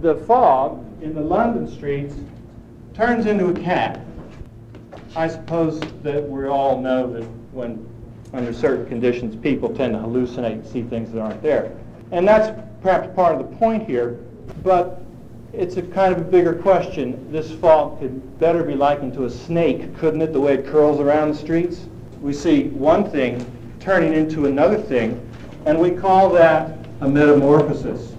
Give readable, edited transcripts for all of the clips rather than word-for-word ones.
the fog in the London streets turns into a cat. I suppose that we all know that when under certain conditions people tend to hallucinate and see things that aren't there. And that's perhaps part of the point here, but it's a kind of a bigger question. This fog could better be likened to a snake, couldn't it, the way it curls around the streets? We see one thing turning into another thing, and we call that a metamorphosis.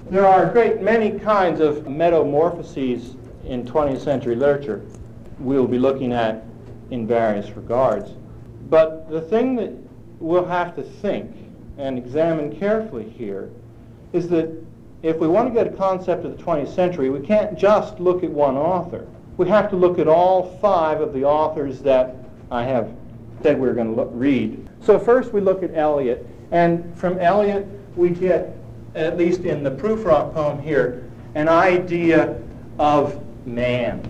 There are a great many kinds of metamorphoses in 20th century literature we'll be looking at in various regards. But the thing that we'll have to think and examine carefully here is that if we want to get a concept of the 20th century, we can't just look at one author. We have to look at all 5 of the authors that I have said we're going to read. So first we look at Eliot, and from Eliot we get, at least in the Prufrock poem here, an idea of man.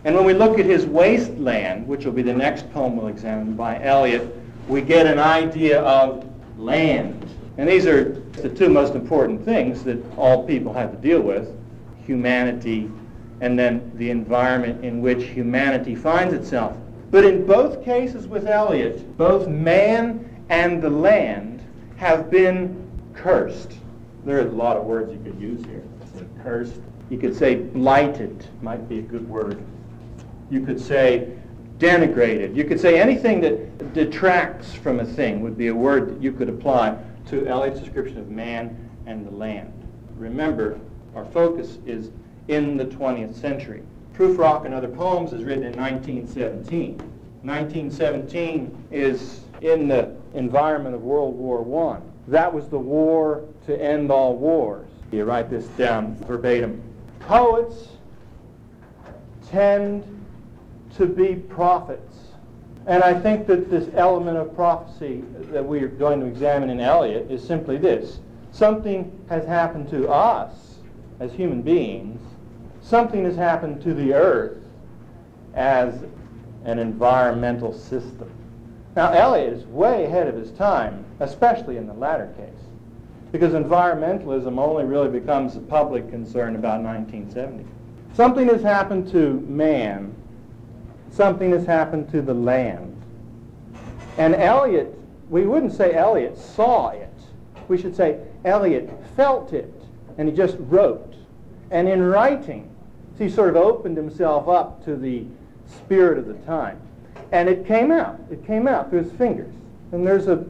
And when we look at his Wasteland, which will be the next poem we'll examine by Eliot, we get an idea of land. And these are the 2 most important things that all people have to deal with: humanity and then the environment in which humanity finds itself. But in both cases with Eliot, both man and the land have been cursed. There are a lot of words you could use here. Cursed. You could say blighted, might be a good word. You could say denigrated. You could say anything that detracts from a thing would be a word that you could apply to Eliot's description of man and the land. Remember, our focus is in the 20th century. Prufrock and Other Poems is written in 1917. 1917 is in the environment of World War I. That was the war to end all wars. You write this down verbatim. Poets tend to be prophets. And I think that this element of prophecy that we are going to examine in Eliot is simply this. Something has happened to us as human beings. Something has happened to the earth as an environmental system. Now, Eliot is way ahead of his time, especially in the latter case, because environmentalism only really becomes a public concern about 1970. Something has happened to man. Something has happened to the land. And Eliot, we wouldn't say Eliot saw it. We should say Eliot felt it, and he just wrote. And in writing, he sort of opened himself up to the spirit of the time. And it came out. It came out through his fingers. And there's a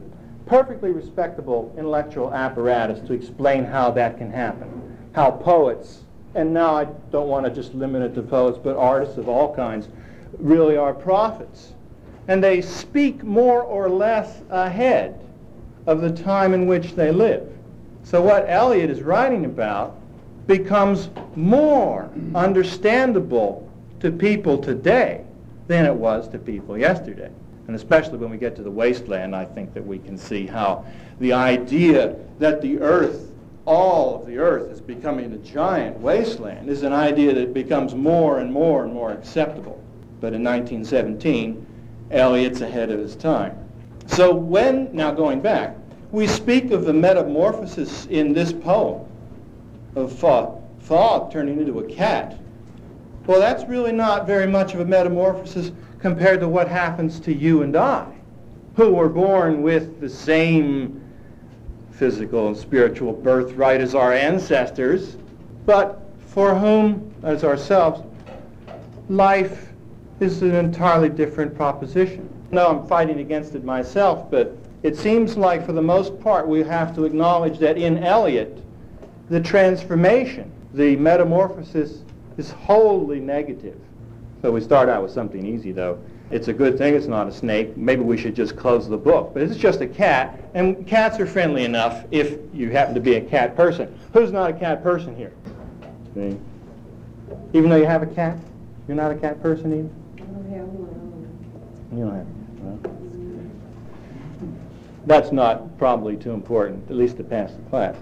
perfectly respectable intellectual apparatus to explain how that can happen. How poets, and now I don't want to just limit it to poets, but artists of all kinds, really are prophets. And they speak more or less ahead of the time in which they live. So what Eliot is writing about becomes more understandable to people today than it was to people yesterday. And especially when we get to the Wasteland, I think that we can see how the idea that the earth, all of the earth, is becoming a giant wasteland is an idea that becomes more and more and more acceptable. But in 1917, Eliot's ahead of his time. So when, now going back, we speak of the metamorphosis in this poem of fog turning into a cat, well, that's really not very much of a metamorphosis compared to what happens to you and I, who were born with the same physical and spiritual birthright as our ancestors, but for whom, as ourselves, life is an entirely different proposition. No, I'm fighting against it myself, but it seems like for the most part we have to acknowledge that in Eliot, the transformation, the metamorphosis, is wholly negative. So we start out with something easy, though. It's a good thing it's not a snake. Maybe we should just close the book. But it's just a cat, and cats are friendly enough if you happen to be a cat person. Who's not a cat person here? See? Even though you have a cat, you're not a cat person either? You don't have one. Well, that's not probably too important, at least to pass the class.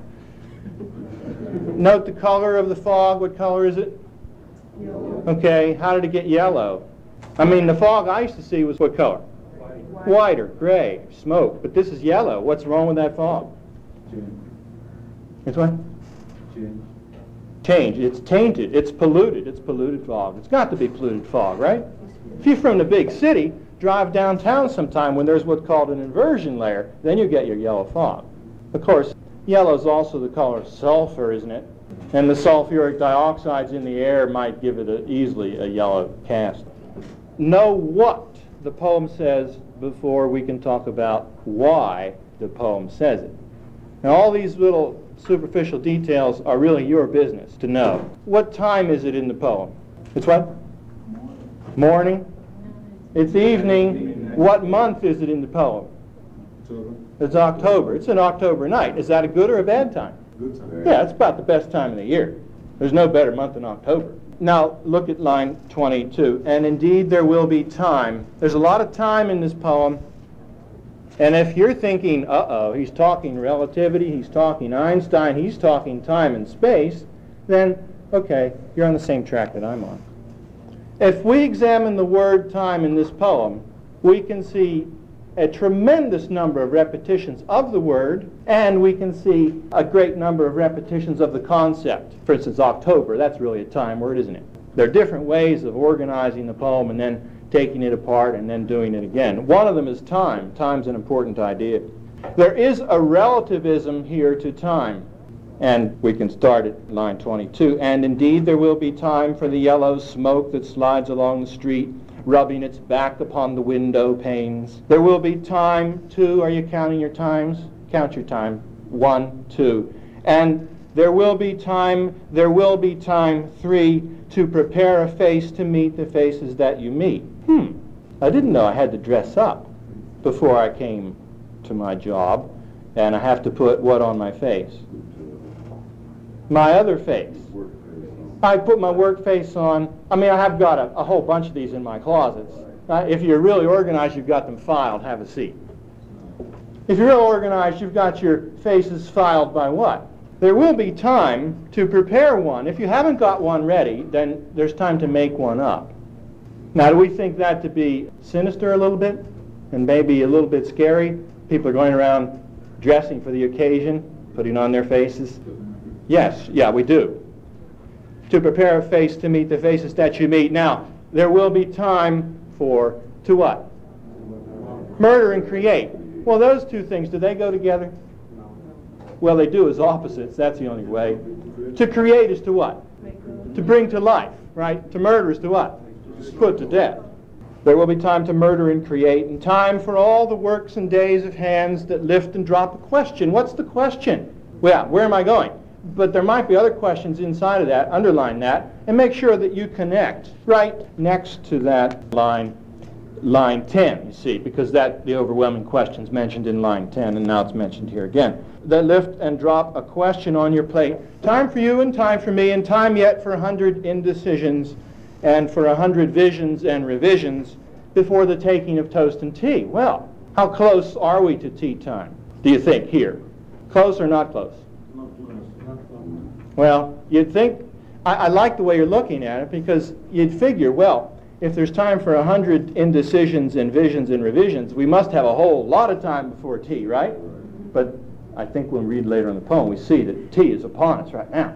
Note the color of the fog. What color is it? Yellow. Okay, how did it get yellow? I mean, the fog I used to see was what color? White. White or gray, smoke. But this is yellow. What's wrong with that fog? It's what? changed. It's tainted. It's polluted. It's polluted fog. It's got to be polluted fog, right? If you're from the big city, drive downtown sometime when there's what's called an inversion layer, then you get your yellow fog. Of course, yellow is also the color of sulfur, isn't it? And the sulfuric dioxides in the air might give it easily a yellow cast. Know what the poem says before we can talk about why the poem says it. Now, all these little superficial details are really your business to know. What time is it in the poem? It's what? Morning? It's evening. What month is it in the poem? October. It's October. It's an October night. Is that a good or a bad time? Good time. Yeah, it's about the best time of the year. There's no better month than October. Now, look at line 22. And indeed there will be time. There's a lot of time in this poem. And if you're thinking, uh-oh, he's talking relativity, he's talking Einstein, he's talking time and space, then, okay, you're on the same track that I'm on. If we examine the word time in this poem, we can see a tremendous number of repetitions of the word, and we can see a great number of repetitions of the concept. For instance, October, that's really a time word, isn't it? There are different ways of organizing the poem and then taking it apart and then doing it again. One of them is time. Time's an important idea. There is a relativism here to time. And we can start at line 22. And indeed there will be time for the yellow smoke that slides along the street, rubbing its back upon the window panes. There will be time, 2, are you counting your times? Count your time. 1, 2. And there will be time, 3, to prepare a face to meet the faces that you meet. I didn't know I had to dress up before I came to my job, and I have to put what on my face? My other face. I put my work face on. I mean, I have got a whole bunch of these in my closets. If you're really organized, you've got them filed. Have a seat. If you're real organized, you've got your faces filed by what? There will be time to prepare one. If you haven't got one ready, then there's time to make one up. Now, do we think that to be sinister a little bit and maybe a little bit scary? People are going around dressing for the occasion, putting on their faces. Yes, yeah, we do. To prepare a face to meet the faces that you meet. Now, there will be time for, to what? Murder and create. Well, those two things, do they go together? Well, they do as opposites. That's the only way. To create is to what? To bring to life, right? To murder is to what? Put to death. There will be time to murder and create, and time for all the works and days of hands that lift and drop a question. What's the question? Well, where am I going? But there might be other questions inside of that. Underline that, and make sure that you connect right next to that line 10, you see, because that the overwhelming question's mentioned in line 10, and now it's mentioned here again. That lift and drop a question on your plate. Time for you and time for me, and time yet for 100 indecisions and for 100 visions and revisions before the taking of toast and tea. Well, how close are we to tea time, do you think, here? Close or not close? Well, you'd think, I like the way you're looking at it, because you'd figure, well, if there's time for 100 indecisions and visions and revisions, we must have a whole lot of time before tea, right? But I think when we read later in the poem, we see that tea is upon us right now.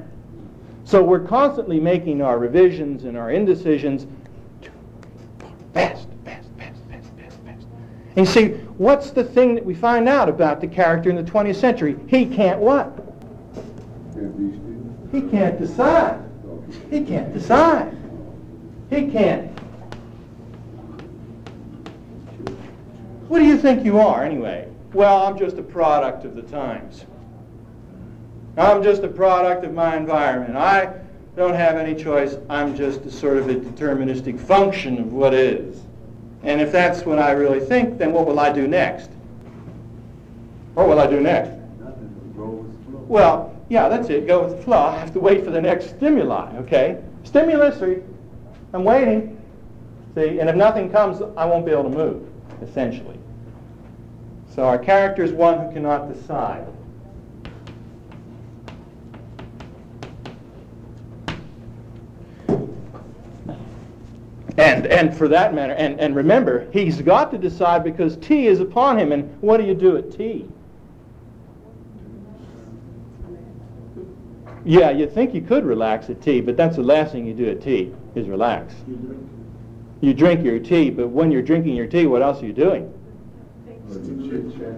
So we're constantly making our revisions and our indecisions fast. And you see, what's the thing that we find out about the character in the 20th century? He can't what? He can't decide. He can't decide. He can't. What do you think you are, anyway? Well, I'm just a product of the times. I'm just a product of my environment. I don't have any choice. I'm just a sort of a deterministic function of what is. And if that's what I really think, then what will I do next? What will I do next? Well, yeah, that's it. Go with the flow. I have to wait for the next stimuli, okay? Stimulus, I'm waiting. See, and if nothing comes, I won't be able to move, essentially. So our character is one who cannot decide. And for that matter, and remember, he's got to decide because tea is upon him. And what do you do at tea? Yeah, you'd think you could relax at tea, but that's the last thing you do at tea, is relax. You drink your tea, but when you're drinking your tea, what else are you doing?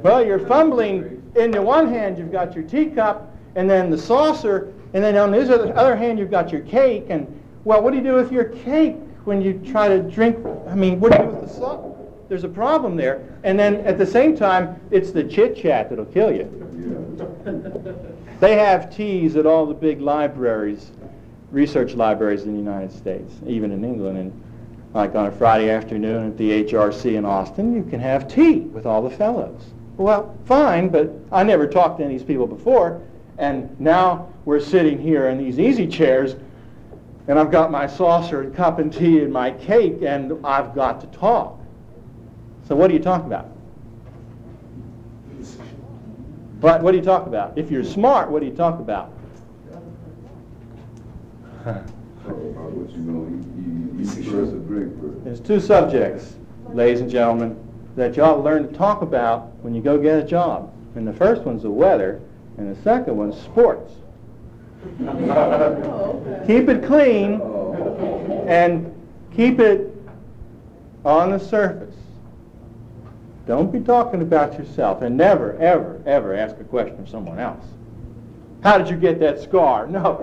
Well, you're fumbling. In the one hand, you've got your teacup, and then the saucer, and then on the other hand, you've got your cake. And, well, what do you do with your cake when you try to drink? I mean, what do you do with the sauce? There's a problem there. And then, at the same time, it's the chit-chat that'll kill you. They have teas at all the big libraries, research libraries in the United States, even in England. And like on a Friday afternoon at the HRC in Austin, you can have tea with all the fellows. Well, fine, but I never talked to any of these people before, and now we're sitting here in these easy chairs, and I've got my saucer and cup and tea and my cake, and I've got to talk. So what do you talk about? What do you talk about? If you're smart, what do you talk about? There's two subjects, ladies and gentlemen, that you ought to learn to talk about when you go get a job. And the first one's the weather, and the second one's sports. Keep it clean and keep it on the surface. Don't be talking about yourself, and never, ever, ever ask a question of someone else. How did you get that scar? No,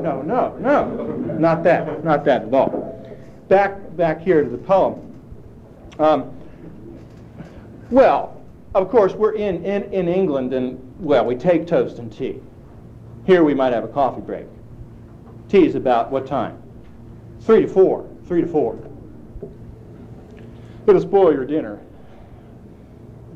not that at all. Back here to the poem. Well, of course, we're in England, and, well, we take toast and tea. Here we might have a coffee break. Tea is about what time? 3 to 4. It'll spoil your dinner.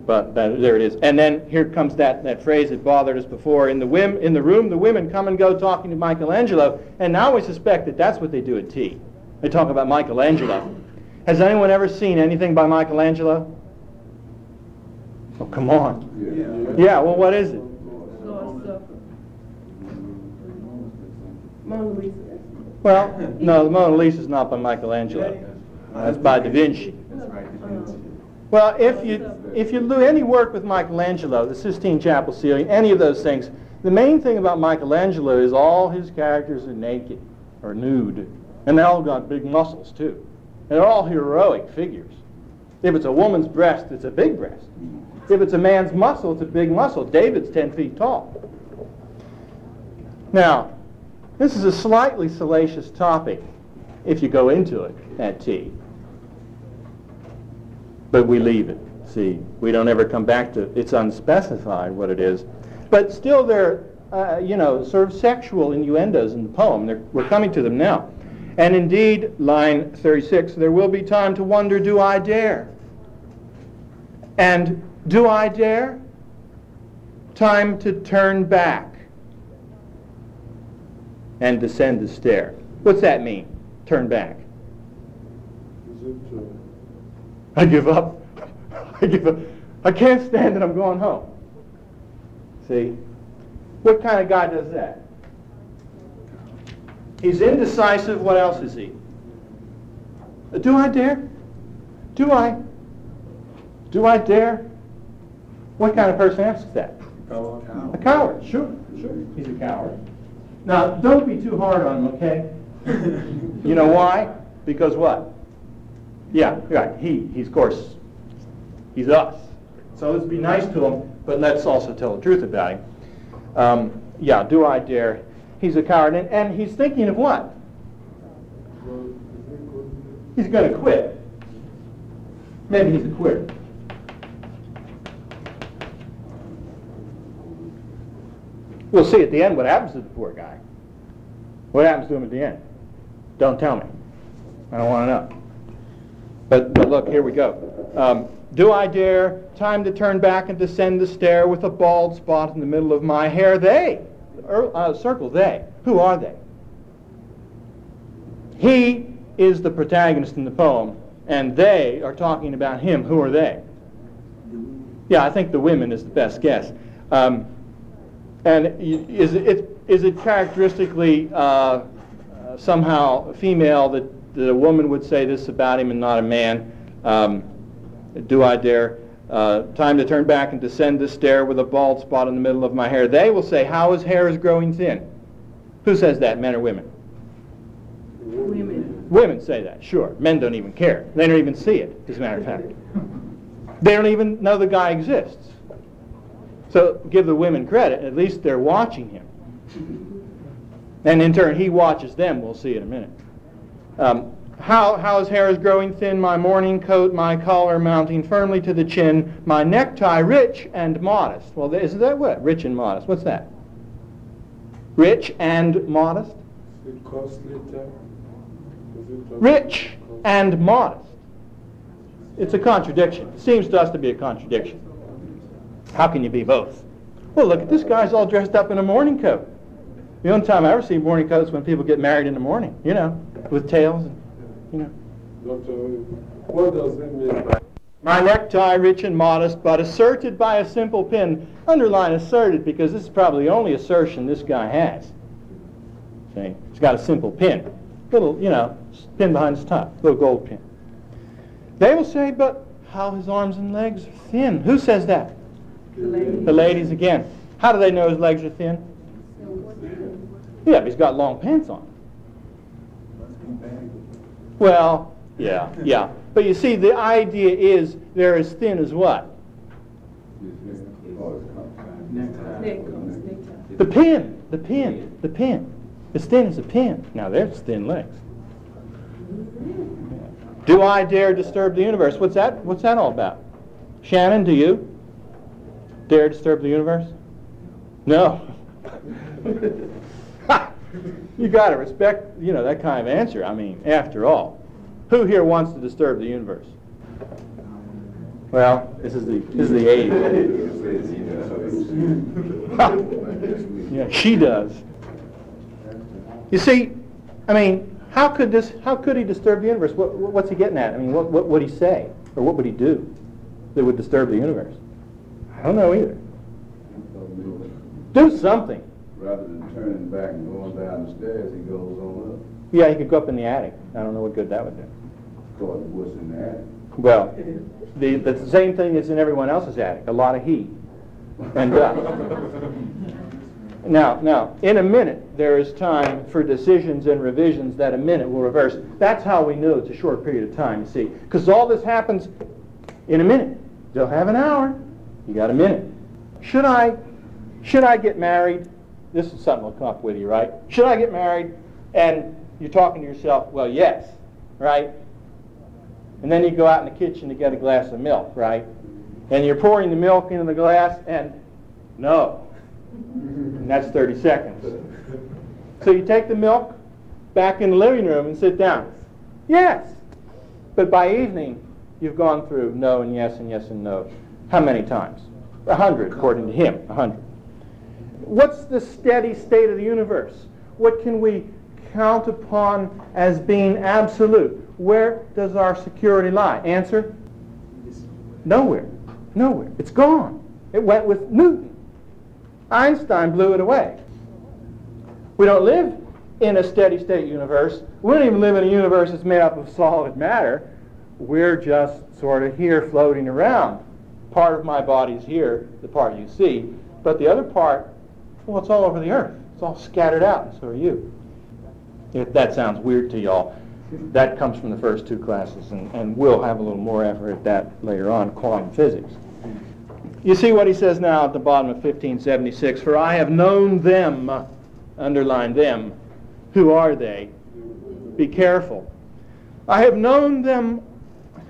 But there it is. And then here comes that phrase that bothered us before. In the room, the women come and go talking to Michelangelo, and now we suspect that that's what they do at tea. They talk about Michelangelo. Has anyone ever seen anything by Michelangelo? Oh, come on. Yeah, well, what is it? Mona Lisa. Well, no, the Mona Lisa is not by Michelangelo. That's by Da Vinci. Well, if you do any work with Michelangelo, the Sistine Chapel ceiling, any of those things, the main thing about Michelangelo is all his characters are naked or nude, and they all got big muscles too. And they're all heroic figures. If it's a woman's breast, it's a big breast. If it's a man's muscle, it's a big muscle. David's 10 feet tall. Now, this is a slightly salacious topic if you go into it at tea. But we leave it. See, we don't ever come back to it's unspecified what it is. But still there are, sort of sexual innuendos in the poem. We're coming to them now. And indeed, line 36, there will be time to wonder, do I dare? And do I dare? Time to turn back and descend the stair. What's that mean, turn back? I give up. I can't stand it. I'm going home. See? What kind of guy does that? He's indecisive. What else is he? Do I dare? Do I dare? What kind of person asks that? A coward. Sure. He's a coward. Now, don't be too hard on him, okay? You know why? Because what? Yeah, right. He's of course, he's us. So let's be nice to him, but let's also tell the truth about him. Yeah, do I dare? He's a coward, and he's thinking of what? He's going to quit. Maybe he's a quitter. We'll see at the end what happens to the poor guy. What happens to him at the end? Don't tell me. I don't want to know. But look, here we go. Do I dare? Time to turn back and descend the stair with a bald spot in the middle of my hair. They. Circle they. Who are they? He is the protagonist in the poem, and they are talking about him. Who are they? Yeah, I think the women is the best guess. And is it characteristically somehow female that a woman would say this about him and not a man? Do I dare? Time to turn back and descend the stair with a bald spot in the middle of my hair. They will say, how his hair is growing thin. Who says that, men or women? Women. Women say that, sure. Men don't even care. They don't even see it, as a matter of fact. They don't even know the guy exists. So give the women credit. At least they're watching him. And in turn, he watches them. We'll see in a minute. How his hair is growing thin, my morning coat, my collar mounting firmly to the chin, my necktie rich and modest. Well, is that what? Rich and modest. What's that? Rich and modest? Rich and modest. It's a contradiction. It seems to us to be a contradiction. How can you be both? Well, look at this guy's all dressed up in a morning coat. The only time I ever see morning coats when people get married in the morning, you know, with tails and, you know. Doctor, what does it mean by... My necktie rich and modest, but asserted by a simple pin. Underline asserted, because this is probably the only assertion this guy has. See? He's got a simple pin. Little, you know, pin behind his top. Little gold pin. They will say, but how his arms and legs are thin. Who says that? The ladies. The ladies again. How do they know his legs are thin? Yeah, he's got long pants on. Well, yeah. But you see, the idea is they're as thin as what? The pin. As thin as a pin. Now, there's thin legs. Do I dare disturb the universe? What's that all about? Shannon, do you dare disturb the universe? No. You got to respect, you know, that kind of answer. I mean, after all, who here wants to disturb the universe? Well, this is the 80s. Yeah, she does. You see, I mean, how could he disturb the universe? What's he getting at? I mean, what would he say, or what would he do that would disturb the universe? I don't know either. Do something. Rather than turning back and going down the stairs, he goes on up. Yeah, he could go up in the attic. I don't know what good that would do. Call it what's in the attic. Well, the same thing is in everyone else's attic. A lot of heat and dust. Now, in a minute, there is time for decisions and revisions that a minute will reverse. That's how we know it's a short period of time, you see. Because all this happens in a minute. They'll have an hour. You got a minute. Should I get married? This is something that'll come up with you, right? Should I get married? And you're talking to yourself, well, yes, right? And then you go out in the kitchen to get a glass of milk, right? And you're pouring the milk into the glass, and no. And that's 30 seconds. So you take the milk back in the living room and sit down. Yes. But by evening, you've gone through no and yes and yes and no. How many times? 100, according to him, 100. What's the steady state of the universe? What can we count upon as being absolute? Where does our security lie? Answer? Nowhere. Nowhere. It's gone. It went with Newton. Einstein blew it away. We don't live in a steady state universe. We don't even live in a universe that's made up of solid matter. We're just sort of here floating around. Part of my body's here, the part you see, but the other part, well, it's all over the earth. It's all scattered out, and so are you. If that sounds weird to y'all, that comes from the first two classes, and we'll have a little more effort at that later on, quantum physics. You see what he says now at the bottom of 1576, for I have known them, underline them. Who are they? Be careful. I have known them.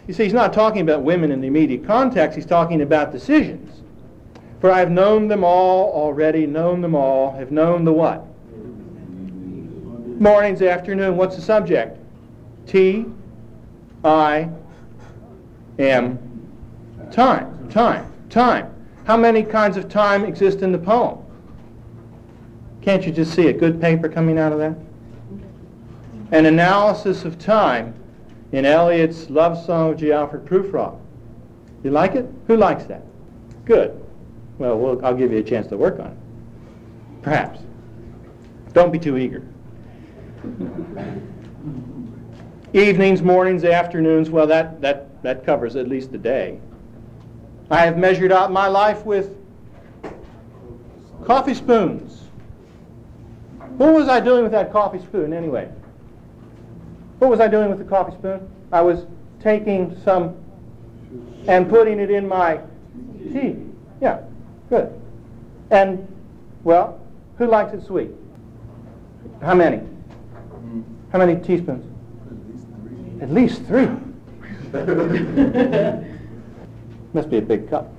You see, he's not talking about women in the immediate context, he's talking about decisions. For I have known them all already, known them all, have known the what? Mornings, afternoon. What's the subject? T-I-M. Time. How many kinds of time exist in the poem? Can't you just see a good paper coming out of that? An analysis of time in Eliot's Love Song of G. Alfred Prufrock. You like it? Who likes that? Good. Well, I'll give you a chance to work on it. Perhaps. Don't be too eager. Evenings, mornings, afternoons, well, that covers at least a day. I have measured out my life with coffee spoons. What was I doing with that coffee spoon anyway? What was I doing with the coffee spoon? I was taking some and putting it in my tea. Yeah, good. And, well, who likes it sweet? How many? How many teaspoons? At least three. Must be a big cup.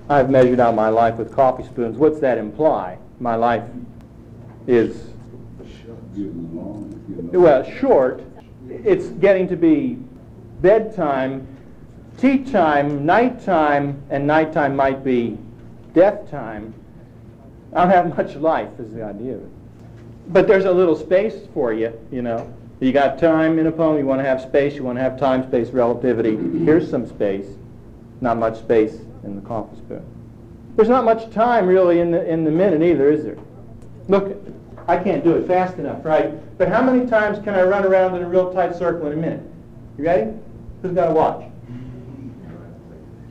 I've measured out my life with coffee spoons. What's that imply? My life is, well, short. It's getting to be bedtime, tea time, nighttime, and nighttime might be death time. I don't have much life is the idea of it. But there's a little space for you, you know. You got time in a poem, you want to have space, you want to have time, space, relativity. Here's some space. Not much space in the coffee spoon. There's not much time really in the minute either, is there? Look, I can't do it fast enough, right? But how many times can I run around in a real tight circle in a minute? You ready? Who's got a watch?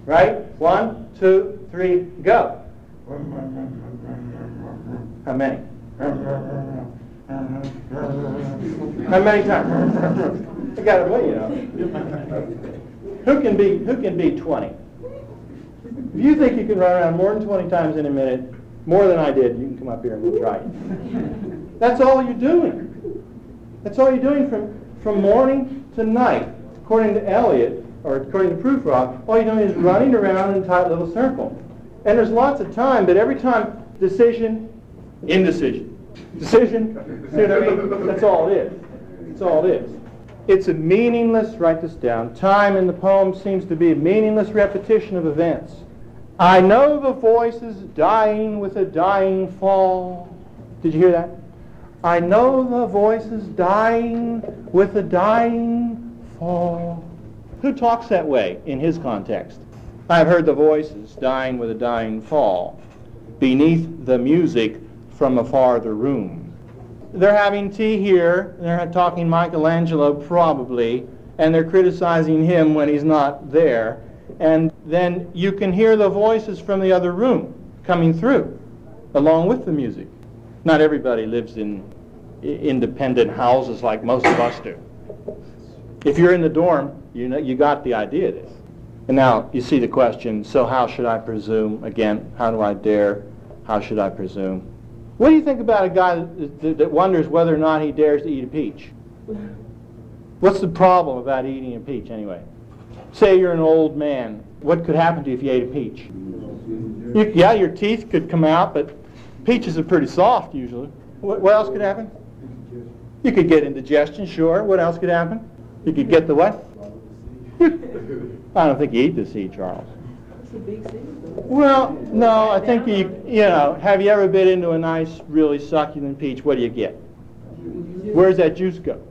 Right? 1, 2, 3, go. How many? How many times? I got to wait, you know. Who can be 20? If you think you can run around more than 20 times in a minute, more than I did, you can come up here and we'll try it. That's all you're doing. That's all you're doing from morning to night. According to Eliot, or according to Prufrock, all you're doing is running around in a tight little circle. And there's lots of time, but every time, decision, indecision. Decision, see what I mean? That's all it is. That's all it is. It's a meaningless, write this down, time in the poem seems to be a meaningless repetition of events. I know the voice is dying with a dying fall. Did you hear that? I know the voice is dying with a dying fall. Who talks that way in his context? I've heard the voices dying with a dying fall beneath the music from a farther room. They're having tea here, they're talking Michelangelo probably, and they're criticizing him when he's not there. And then you can hear the voices from the other room coming through, along with the music. Not everybody lives in independent houses like most of us do. If you're in the dorm, you got the idea of this. And now you see the question, so how should I presume? Again, how do I dare? How should I presume? What do you think about a guy that wonders whether or not he dares to eat a peach? What's the problem about eating a peach anyway? Say you're an old man. What could happen to you if you ate a peach? Yeah, your teeth could come out, but peaches are pretty soft usually. What else could happen? You could get indigestion, sure. What else could happen? You could get the what? I don't think you eat the seed, Charles. It's a big seed. Well, no, I think you know, have you ever bit into a nice, really succulent peach? What do you get? Where does that juice go?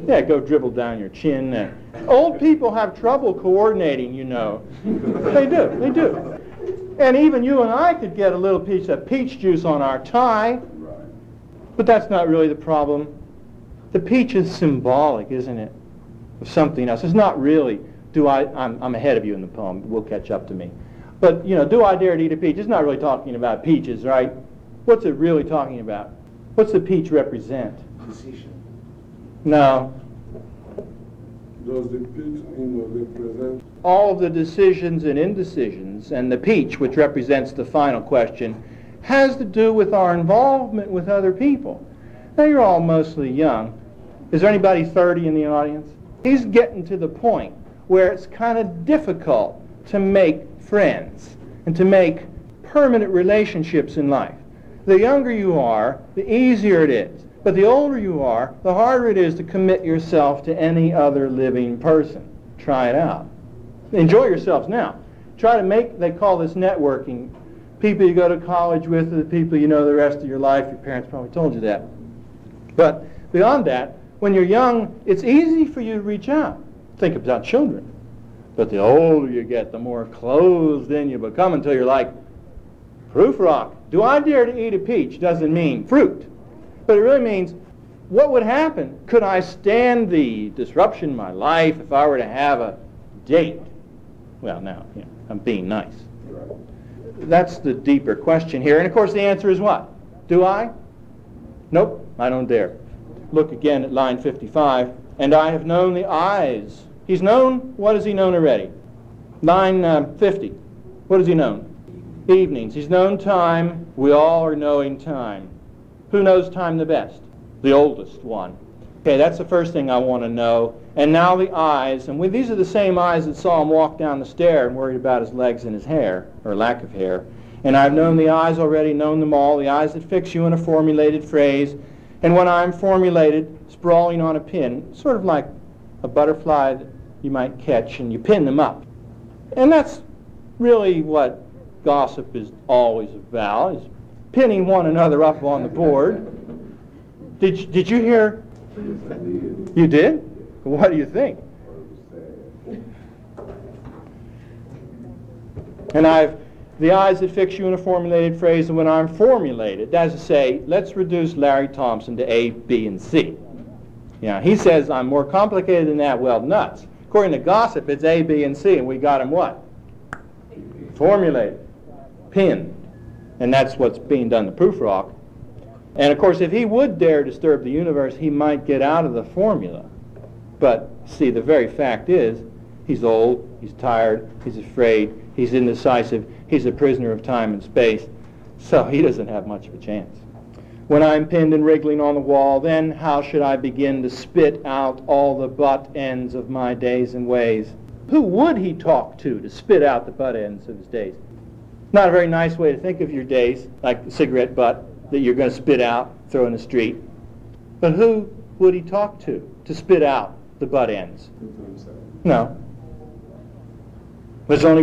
Yeah, go dribble down your chin. Old people have trouble coordinating, you know. They do. And even you and I could get a little piece of peach juice on our tie. But that's not really the problem. The peach is symbolic, isn't it, of something else. It's not really, I'm ahead of you in the poem. It will catch up to me. But, you know, do I dare to eat a peach? It's not really talking about peaches, right? What's it really talking about? What's the peach represent? Decision. No. Does the peach represent? All of the decisions and indecisions, and the peach, which represents the final question, has to do with our involvement with other people. Now, you're all mostly young. Is there anybody 30 in the audience? He's getting to the point where it's kind of difficult to make friends and to make permanent relationships in life. The younger you are, the easier it is. But the older you are, the harder it is to commit yourself to any other living person. Try it out. Enjoy yourselves now. Try to make, they call this networking, people you go to college with, the people you know the rest of your life. Your parents probably told you that. But beyond that, when you're young, it's easy for you to reach out. Think about children. But the older you get, the more closed in you become until you're like, Prufrock, do I dare to eat a peach? Doesn't mean fruit. But it really means, what would happen? Could I stand the disruption in my life if I were to have a date? Well, now, you know, I'm being nice. That's the deeper question here. And of course the answer is what? Do I? Nope, I don't dare. Look again at line 55. And I have known the eyes. He's known, what has he known already? Line 50. What has he known? Evenings. He's known time. We all are knowing time. Who knows time the best? The oldest one. Okay, that's the first thing I want to know. And now the eyes. And these are the same eyes that saw him walk down the stair and worried about his legs and his hair, or lack of hair. And I've known the eyes already, known them all, the eyes that fix you in a formulated phrase. And when I'm formulated, sprawling on a pin, sort of like a butterfly that you might catch, and you pin them up. And that's really what gossip is always about, is pinning one another up on the board. Did you hear? Yes, I did. You did? What do you think? And the eyes that fix you in a formulated phrase, and when I'm formulated, that is to say, let's reduce Larry Thompson to A, B, and C. Yeah, he says I'm more complicated than that. Well, nuts. According to gossip, it's A, B, and C, and we got him what? Formulated, pinned. And that's what's being done to Prufrock. And of course, if he would dare disturb the universe, he might get out of the formula. But see, the very fact is, he's old, he's tired, he's afraid, he's indecisive, he's a prisoner of time and space, so he doesn't have much of a chance. When I'm pinned and wriggling on the wall, then how should I begin to spit out all the butt ends of my days and ways? Who would he talk to spit out the butt ends of his days? Not a very nice way to think of your days, like the cigarette butt that you're going to spit out, throw in the street. But who would he talk to spit out the butt ends? No. There's only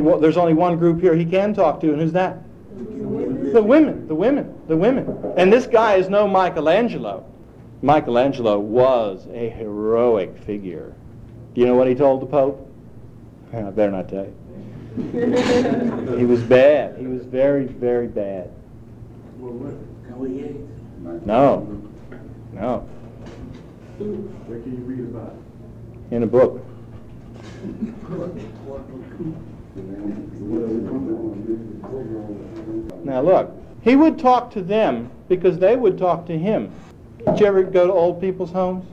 one group here he can talk to, and who's that? The women. And this guy is no Michelangelo. Michelangelo was a heroic figure. Do you know what he told the Pope? I better not tell you. He was bad. He was very, very bad. No. Where can you read about it? In a book. Now look, he would talk to them because they would talk to him. Did you ever go to old people's homes?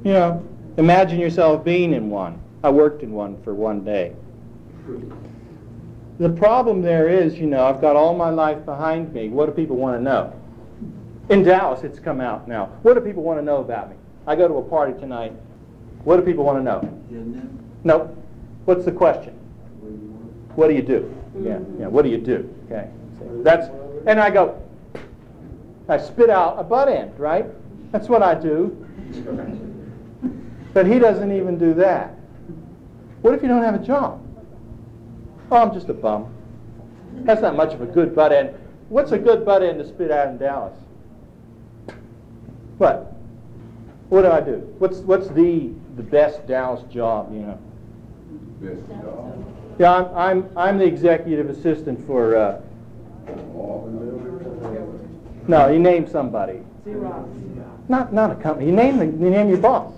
You know, imagine yourself being in one. I worked in one for one day. The problem there is, you know, I've got all my life behind me. What do people want to know? In Dallas, it's come out now. What do people want to know about me? I go to a party tonight. What do people want to know? No. What's the question? What do you do? Yeah. What do you do? Okay. And I go, I spit out a butt end, right? That's what I do. But he doesn't even do that. What if you don't have a job? Oh, I'm just a bum. That's not much of a good butt end. What's a good butt end to spit out in Dallas? What? What do I do? What's the best Dallas job, you know? Best job? Yeah, I'm the executive assistant for. No, you name somebody. Not a company. You name your boss.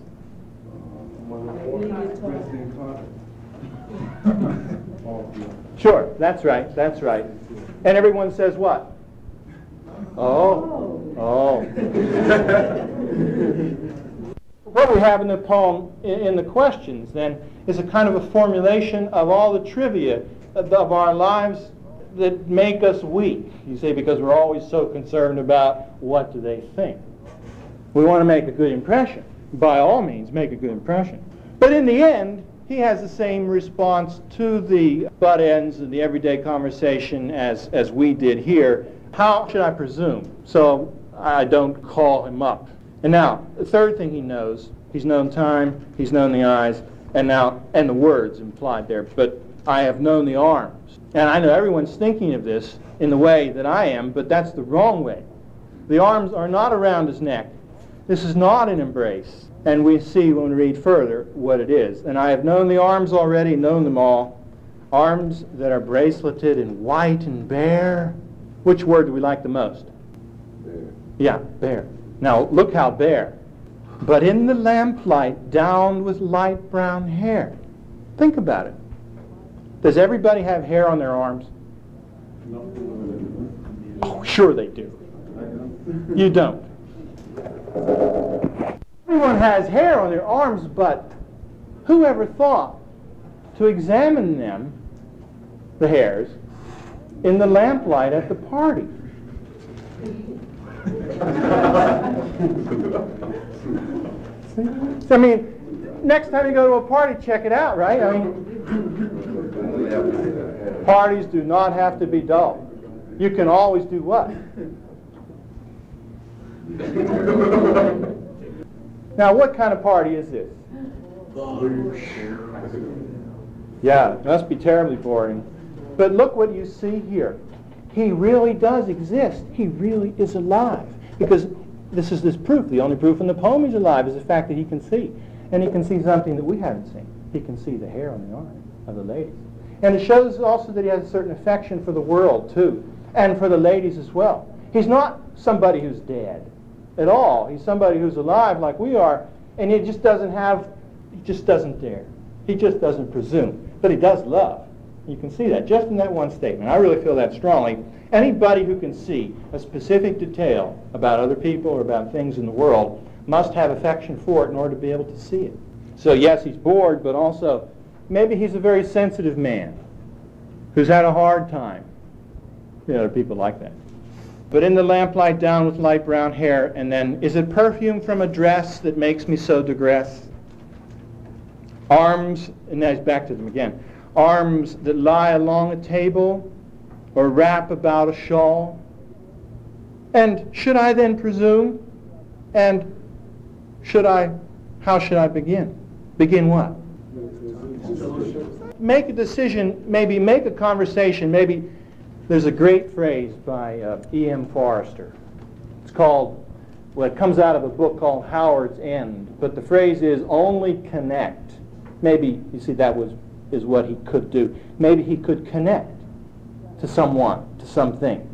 Sure, that's right. And everyone says what? Oh. What we have in the poem, in the questions, then, is a kind of a formulation of all the trivia of our lives that make us weak. You see, because we're always so concerned about what do they think. We want to make a good impression. By all means, make a good impression. But in the end, he has the same response to the butt ends of the everyday conversation as we did here. How should I presume? So I don't call him up. And now, the third thing he knows, he's known time, he's known the eyes, and the words implied there, but I have known the arms. And I know everyone's thinking of this in the way that I am, but that's the wrong way. The arms are not around his neck. This is not an embrace. And we see when we read further what it is. And I have known the arms already, known them all. Arms that are braceleted in white and bare. Which word do we like the most? Bare. Yeah, bare. Now look how bare. But in the lamplight, down with light brown hair. Think about it. Does everybody have hair on their arms? No. Sure they do. You don't. Everyone has hair on their arms, but who ever thought to examine them, the hairs, in the lamplight at the party? I mean, next time you go to a party, check it out, right? I mean, parties do not have to be dull. You can always do what? Now, what kind of party is this? Yeah, it must be terribly boring. But look what you see here. He really does exist. He really is alive. Because this is this proof. The only proof in the poem he's alive is the fact that he can see. And he can see something that we haven't seen. He can see the hair on the arm of the ladies. And it shows also that he has a certain affection for the world, too. And for the ladies as well. He's not somebody who's dead at all. He's somebody who's alive like we are. And he just doesn't dare. He just doesn't presume. But he does love. You can see that just in that one statement. I really feel that strongly. Anybody who can see a specific detail about other people or about things in the world must have affection for it in order to be able to see it. So yes, he's bored, but also maybe he's a very sensitive man who's had a hard time. You know, there are people like that. But in the lamplight down with light brown hair, and then, is it perfume from a dress that makes me so digress? Arms, and now he's back to them again. Arms that lie along a table or wrap about a shawl. And should I then presume? And how should I begin? Begin what? Make a decision, maybe make a conversation, maybe. There's a great phrase by E.M. Forrester. It's called, well, it comes out of a book called Howard's End, but the phrase is only connect. Maybe, you see, is what he could do. Maybe he could connect to someone, to something.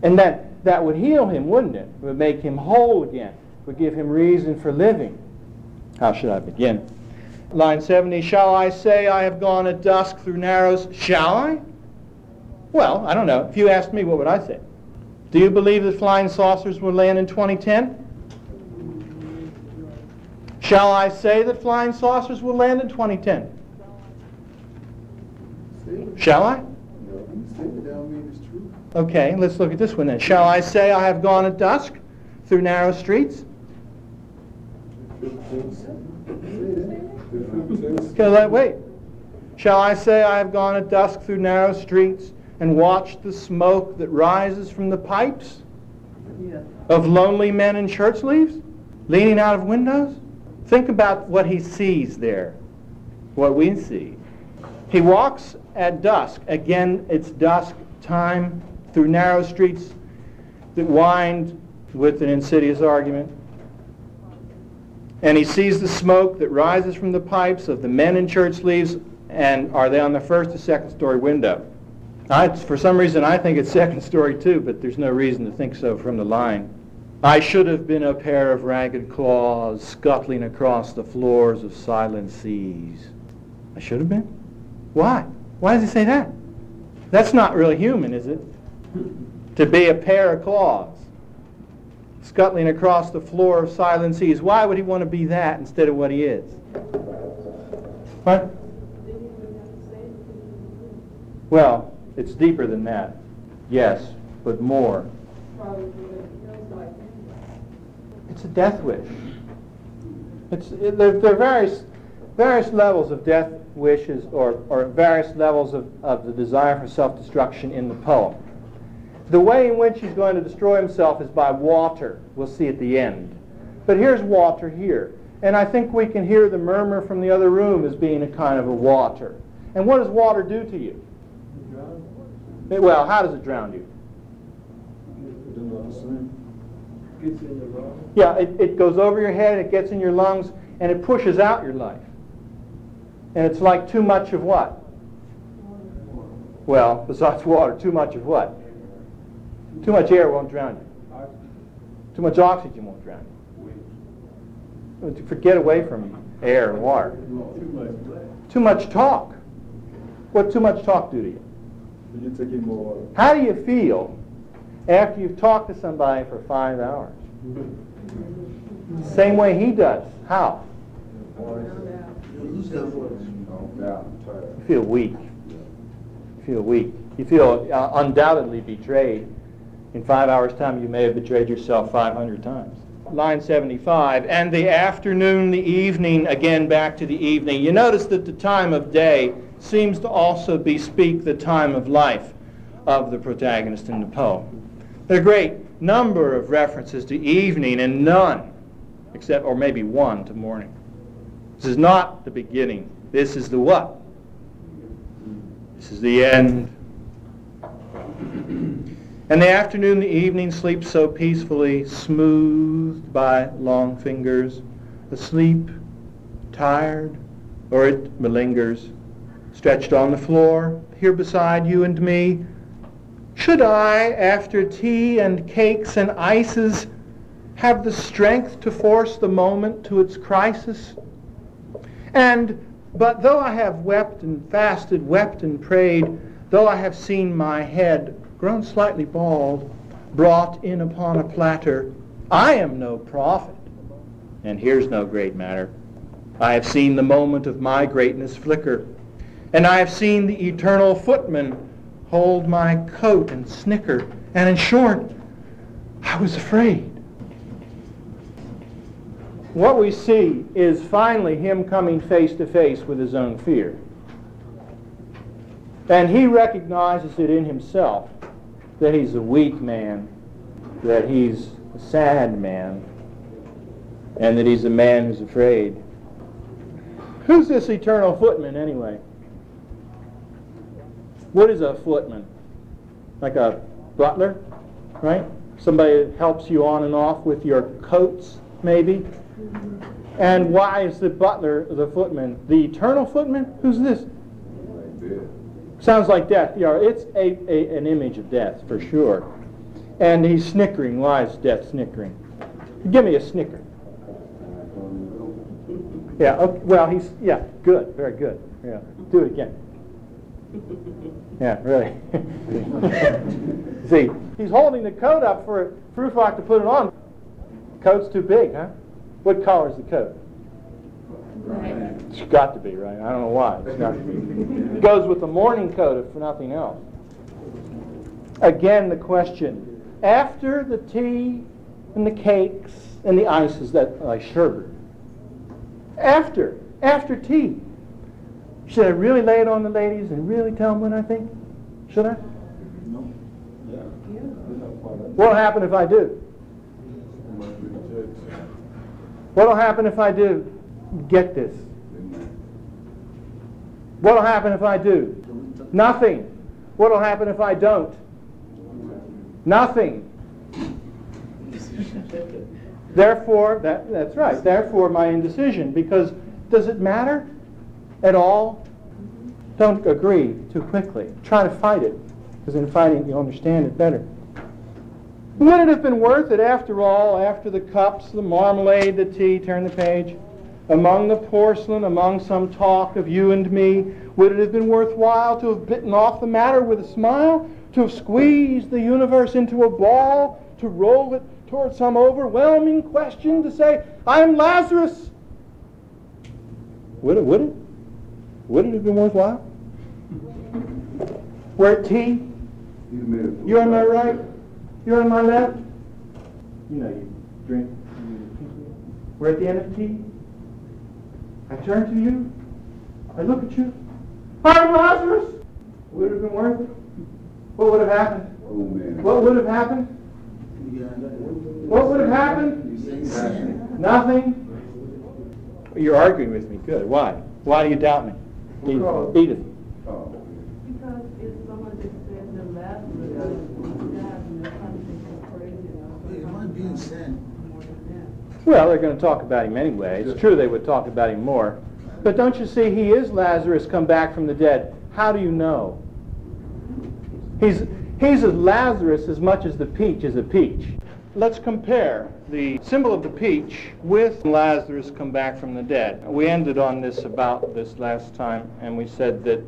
And that would heal him, wouldn't it? It would make him whole again. It would give him reason for living. How should I begin? Line 70, shall I say I have gone at dusk through narrows? Shall I? Well, I don't know. If you asked me, what would I say? Do you believe that flying saucers will land in 2010? Shall I say that flying saucers will land in 2010? Shall I? Okay, let's look at this one then. Shall I say I have gone at dusk through narrow streets? Okay, wait. Shall I say I have gone at dusk through narrow streets and watched the smoke that rises from the pipes of lonely men in shirt sleeves leaning out of windows? Think about what he sees there, what we see. He walks at dusk. Again, it's dusk time through narrow streets that wind with an insidious argument. And he sees the smoke that rises from the pipes of the men in shirt sleeves, and are they on the first or second story window? For some reason I think it's second story too, but there's no reason to think so from the line. I should have been a pair of ragged claws scuttling across the floors of silent seas. I should have been? Why? Why does he say that? That's not really human, is it? To be a pair of claws scuttling across the floor of silent seas. Why would he want to be that instead of what he is? What? Well, it's deeper than that. Yes, but more. It's a death wish. There are various levels of death wishes or various levels of the desire for self-destruction in the poem. The way in which he's going to destroy himself is by water. We'll see at the end. But here's water here. And I think we can hear the murmur from the other room as being a kind of a water. And what does water do to you? Well, how does it drown you? Yeah, it goes over your head, it gets in your lungs, and it pushes out your life. And it's like too much of what? Well, besides water, too much of what? Too much air won't drown you. Too much oxygen won't drown you. Forget away from air and water. Too much talk. What too much talk do to you? How do you feel after you've talked to somebody for 5 hours. Same way he does. How? You feel weak. You feel weak. You feel undoubtedly betrayed. In 5 hours' time, you may have betrayed yourself 500 times. Line 75, and the afternoon, the evening, again back to the evening. You notice that the time of day seems to also bespeak the time of life of the protagonist in the poem. There are a great number of references to evening and none, except, or maybe one, to morning. This is not the beginning. This is the what? This is the end. And the afternoon, the evening sleeps so peacefully, smoothed by long fingers, asleep, tired, or it malingers, stretched on the floor, here beside you and me. Should I, after tea and cakes and ices, have the strength to force the moment to its crisis? But though I have wept and fasted, wept and prayed, though I have seen my head grown slightly bald, brought in upon a platter, I am no prophet, and here's no great matter. I have seen the moment of my greatness flicker, and I have seen the eternal footman hold my coat and snicker, and in short, I was afraid. What we see is finally him coming face to face with his own fear. And he recognizes it in himself, that he's a weak man, that he's a sad man, and that he's a man who's afraid. Who's this eternal footman anyway? What is a footman? Like a butler, right? Somebody that helps you on and off with your coats, maybe? And why is the butler the footman? The eternal footman? Who's this? Sounds like death. Yeah, it's an image of death, for sure. And he's snickering. Why is death snickering? Give me a snicker. Yeah, okay, well, good, very good. Yeah, do it again. Yeah, really. See, he's holding the coat up for Prufrock to put it on. Coat's too big, huh? What color is the coat? Right. It's got to be, right? I don't know why. It's got to be. It goes with the morning coat, if for nothing else. Again, the question. After the tea and the cakes and the ices, that like sherbet. After tea. Should I really lay it on the ladies and really tell them what I think? Should I? No. Yeah. What'll happen if I do? What'll happen if I do? Get this. What'll happen if I do? Nothing. What'll happen if I don't? Nothing. Therefore, that's right. Therefore, my indecision. Because does it matter at all? Don't agree too quickly. Try to fight it. Because in fighting, you'll understand it better. Would it have been worth it, after all, after the cups, the marmalade, the tea, turn the page, among the porcelain, among some talk of you and me, would it have been worthwhile to have bitten off the matter with a smile, to have squeezed the universe into a ball, to roll it toward some overwhelming question, to say, I am Lazarus? Would it? Would it have been worthwhile? We're at tea. You're on my right. You're on my left. You know you drink. We're at the end of tea. I turn to you. I look at you. I'm Lazarus. Would it have been worth it? What would have happened? Oh, man. What would have happened? What would have happened? Nothing. You're arguing with me. Good. Why? Why do you doubt me? Edith. Oh. Because if someone just says that Lazarus died and they're something crazy, It might be insane. Well, they're going to talk about him anyway. It's true they would talk about him more. But don't you see, he is Lazarus come back from the dead. How do you know? He's a Lazarus as much as the peach is a peach. Let's compare the symbol of the peach with Lazarus come back from the dead. We ended on this about this last time, and we said that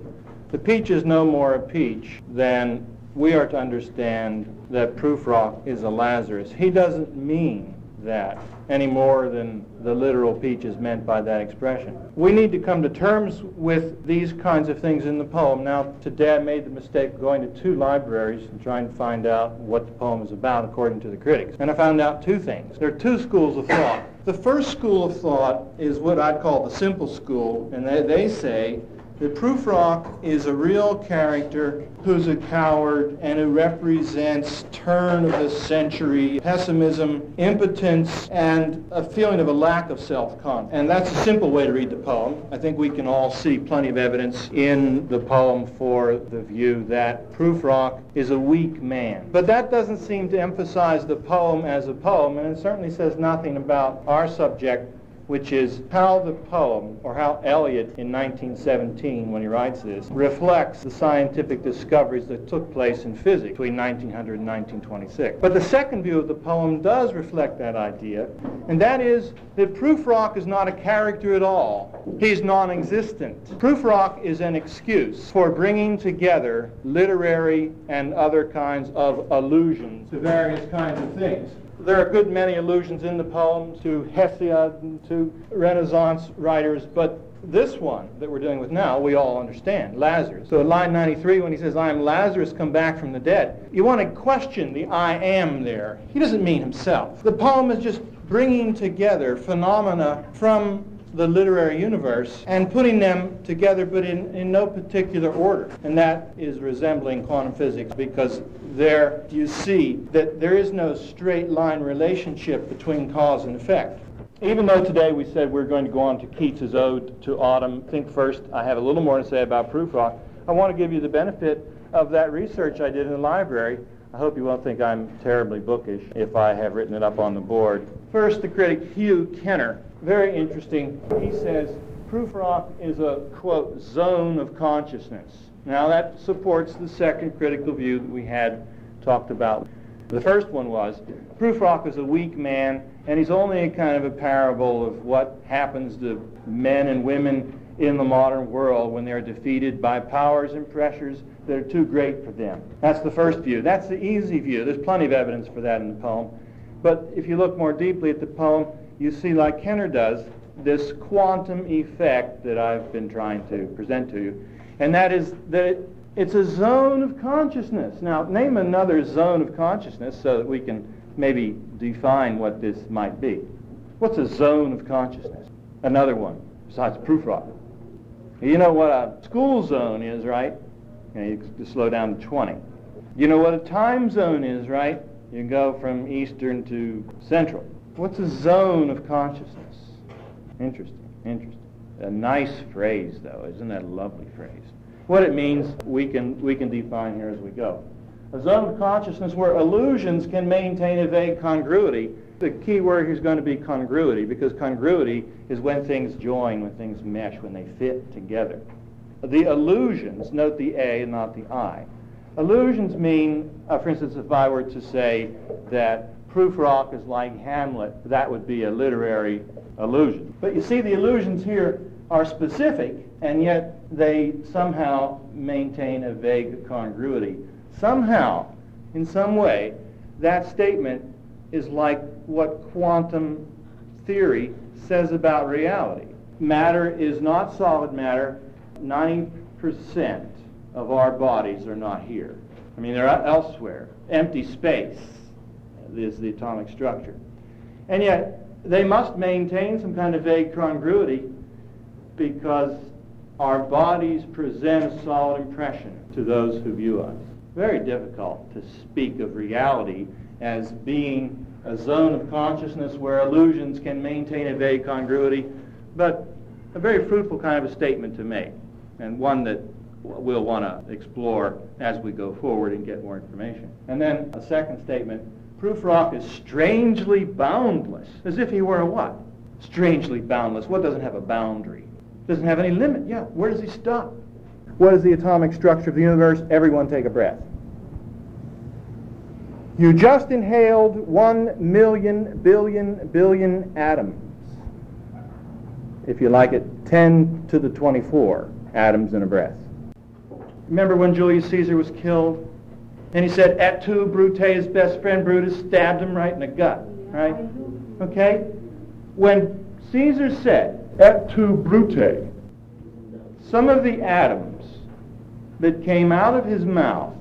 the peach is no more a peach than we are to understand that Prufrock is a Lazarus. He doesn't mean that any more than the literal peach is meant by that expression. We need to come to terms with these kinds of things in the poem. Now, today I made the mistake of going to 2 libraries and trying to find out what the poem is about according to the critics. And I found out 2 things. There are 2 schools of thought. The first school of thought is what I'd call the simple school, and they say that Prufrock is a real character who's a coward and who represents turn of the century pessimism, impotence, and a feeling of a lack of self-confidence. And that's a simple way to read the poem. I think we can all see plenty of evidence in the poem for the view that Prufrock is a weak man. But that doesn't seem to emphasize the poem as a poem, and it certainly says nothing about our subject, which is how the poem, or how Eliot in 1917, when he writes this, reflects the scientific discoveries that took place in physics between 1900 and 1926. But the second view of the poem does reflect that idea, and that is that Prufrock is not a character at all. He's non-existent. Prufrock is an excuse for bringing together literary and other kinds of allusions to various kinds of things. There are a good many allusions in the poem to Hesiod and to Renaissance writers, but this one that we're dealing with now, we all understand, Lazarus. So at line 93, when he says, I am Lazarus come back from the dead, you want to question the I am there. He doesn't mean himself. The poem is just bringing together phenomena from the literary universe and putting them together, but in no particular order. And that is resembling quantum physics, because there you see that there is no straight line relationship between cause and effect. Even though today we said we're going to go on to Keats's Ode to Autumn, I think first I have a little more to say about Prufrock. I want to give you the benefit of that research I did in the library. I hope you won't think I'm terribly bookish if I have written it up on the board. First, the critic Hugh Kenner, very interesting. He says, Prufrock is a, quote, zone of consciousness. Now that supports the second critical view that we had talked about. The first one was, Prufrock is a weak man, and he's only a kind of a parable of what happens to men and women in the modern world when they're defeated by powers and pressures that are too great for them. That's the first view. That's the easy view. There's plenty of evidence for that in the poem. But if you look more deeply at the poem, you see, like Kenner does, this quantum effect that I've been trying to present to you. And that is that it's a zone of consciousness. Now, name another zone of consciousness so that we can maybe define what this might be. What's a zone of consciousness? Another one, besides Prufrock. You know what a school zone is, right? You just slow down to 20. You know what a time zone is, right? You go from Eastern to Central. What's a zone of consciousness? Interesting. A nice phrase, though. Isn't that a lovely phrase? What it means, we can define here as we go. A zone of consciousness where illusions can maintain a vague congruity. The key word here is going to be congruity, because congruity is when things join, when things mesh, when they fit together. The illusions, note the A and not the I. Illusions mean, for instance, if I were to say that Prufrock is like Hamlet, that would be a literary illusion. But you see, the illusions here are specific, and yet they somehow maintain a vague congruity. Somehow, in some way, that statement is like what quantum theory says about reality. Matter is not solid matter. 90% of our bodies are not here. I mean, they're elsewhere. Empty space is the atomic structure. And yet, they must maintain some kind of vague congruity because our bodies present a solid impression to those who view us. Very difficult to speak of reality as being a zone of consciousness where illusions can maintain a vague congruity, but a very fruitful kind of a statement to make, and one that we'll want to explore as we go forward and get more information. And then a second statement, Prufrock is strangely boundless, as if he were a what? Strangely boundless. What doesn't have a boundary? Doesn't have any limit. Yeah, where does he stop? What is the atomic structure of the universe? Everyone take a breath. You just inhaled 1,000,000,000,000 billion atoms. If you like it, 10 to the 24 atoms in a breath. Remember when Julius Caesar was killed? And he said, et tu, Brute, his best friend Brutus, stabbed him right in the gut. Right? Okay? When Caesar said, et tu, Brute, some of the atoms that came out of his mouth,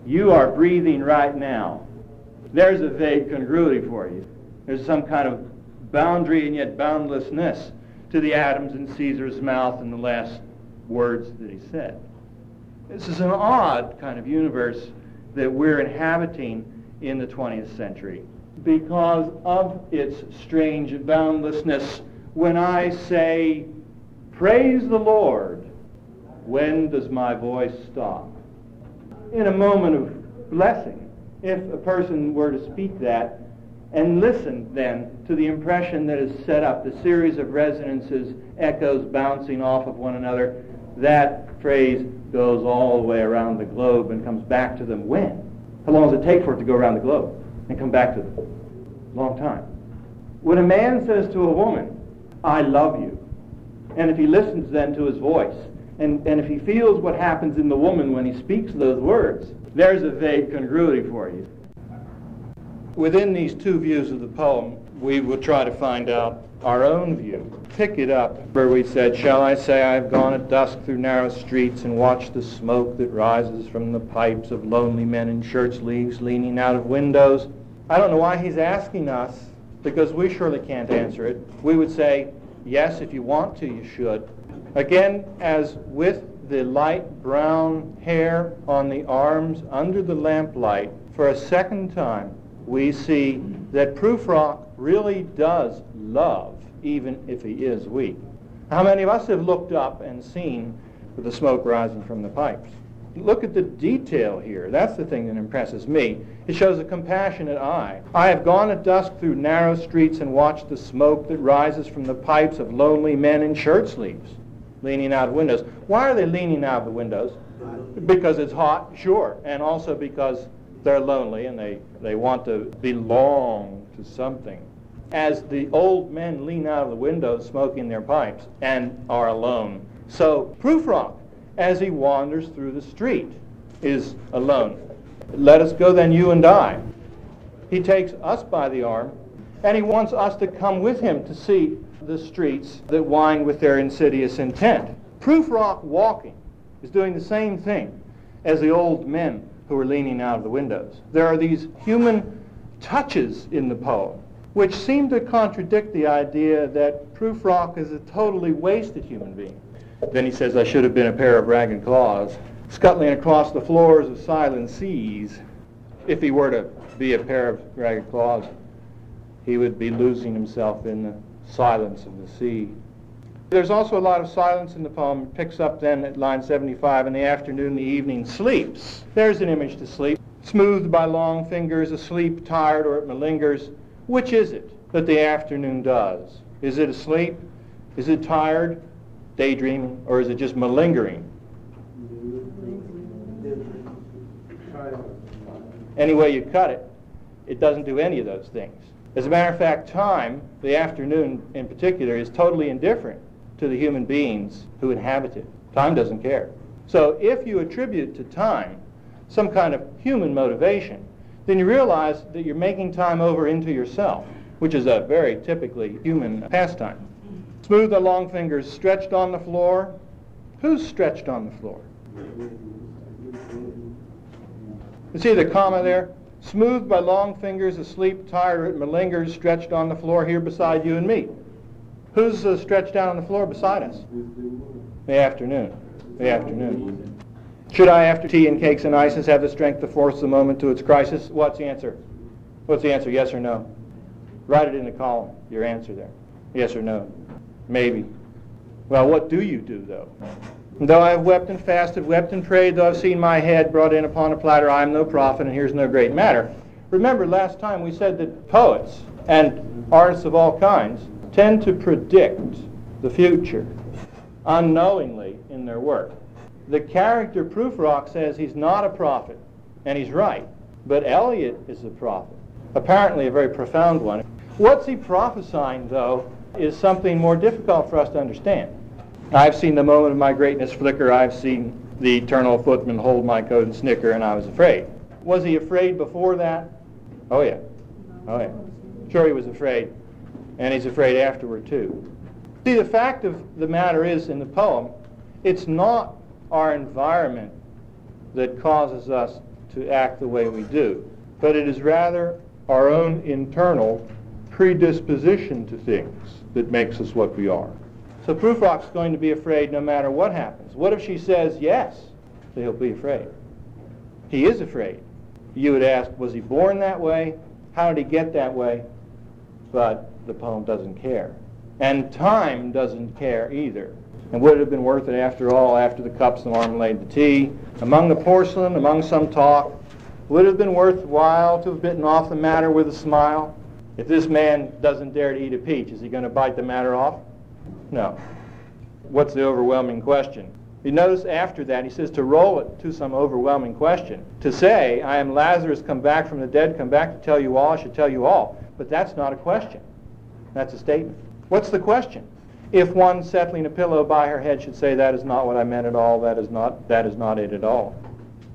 you are breathing right now. There's a vague congruity for you. There's some kind of boundary and yet boundlessness to the atoms in Caesar's mouth in the last words that he said. This is an odd kind of universe that we're inhabiting in the 20th century because of its strange boundlessness. When I say, praise the Lord, when does my voice stop? In a moment of blessing, if a person were to speak that and listen then to the impression that is set up, the series of resonances, echoes bouncing off of one another, that phrase goes all the way around the globe and comes back to them when? How long does it take for it to go around the globe and come back to them? Long time. When a man says to a woman, I love you, and if he listens then to his voice, and if he feels what happens in the woman when he speaks those words, there's a vague congruity for you. Within these two views of the poem, we will try to find out our own view. Pick it up where we said, shall I say I have gone at dusk through narrow streets and watched the smoke that rises from the pipes of lonely men in shirt sleeves leaning out of windows? I don't know why he's asking us, because we surely can't answer it. We would say, yes, if you want to, you should. Again, as with the light brown hair on the arms under the lamplight, for a second time, we see that Prufrock really does love, even if he is weak. How many of us have looked up and seen the smoke rising from the pipes? Look at the detail here. That's the thing that impresses me. It shows a compassionate eye. I have gone at dusk through narrow streets and watched the smoke that rises from the pipes of lonely men in shirt sleeves, leaning out of windows. Why are they leaning out of the windows? Because it's hot, sure, and also because they're lonely and they want to belong to something. As the old men lean out of the windows smoking their pipes and are alone. So Prufrock, as he wanders through the street, is alone. Let us go then, you and I. He takes us by the arm, and he wants us to come with him to see the streets that wind with their insidious intent. Prufrock walking is doing the same thing as the old men who are leaning out of the windows. There are these human touches in the poem which seem to contradict the idea that Prufrock is a totally wasted human being. Then he says, I should have been a pair of ragged claws, scuttling across the floors of silent seas. If he were to be a pair of ragged claws, he would be losing himself in the silence of the sea. There's also a lot of silence in the poem. It picks up then at line 75, in the afternoon, the evening sleeps. There's an image to sleep. Smoothed by long fingers, asleep, tired, or it malingers. Which is it that the afternoon does? Is it asleep? Is it tired, daydreaming, or is it just malingering? Any way you cut it, it doesn't do any of those things. As a matter of fact, time, the afternoon in particular, is totally indifferent to the human beings who inhabit it. Time doesn't care. So if you attribute to time some kind of human motivation, then you realize that you're making time over into yourself, which is a very typically human pastime. Smooth the long fingers stretched on the floor. Who's stretched on the floor? You see the comma there? Smoothed by long fingers, asleep, tired, or it malingers, stretched on the floor here beside you and me. Who's stretched out on the floor beside us? The afternoon. The afternoon. Should I, after tea and cakes and ices, have the strength to force the moment to its crisis? What's the answer? What's the answer, yes or no? Write it in the column, your answer there. Yes or no? Maybe. Well, what do you do, though? Though I have wept and fasted, wept and prayed, though I've seen my head brought in upon a platter, I am no prophet, and here's no great matter. Remember, last time we said that poets and artists of all kinds tend to predict the future unknowingly in their work. The character Prufrock says he's not a prophet, and he's right. But Eliot is a prophet, apparently a very profound one. What's he prophesying, though, is something more difficult for us to understand. I've seen the moment of my greatness flicker. I've seen the eternal footman, hold my coat and snicker, and I was afraid. Was he afraid before that? Oh yeah. Oh yeah. Sure he was afraid. And he's afraid afterward too. See, the fact of the matter is, in the poem, it's not our environment that causes us to act the way we do, but it is rather our own internal predisposition to things that makes us what we are. So Prufrock's going to be afraid no matter what happens. What if she says yes? So he'll be afraid. He is afraid. You would ask, was he born that way? How did he get that way? But the poem doesn't care. And time doesn't care either. And would it have been worth it after all, after the cups, the marmalade, the tea, among the porcelain, among some talk, would it have been worthwhile to have bitten off the matter with a smile? If this man doesn't dare to eat a peach, is he going to bite the matter off? No. What's the overwhelming question? You notice after that he says to roll it to some overwhelming question. To say, I am Lazarus, come back from the dead, come back to tell you all, I should tell you all. But that's not a question. That's a statement. What's the question? If one settling a pillow by her head should say, that is not what I meant at all, that is not it at all.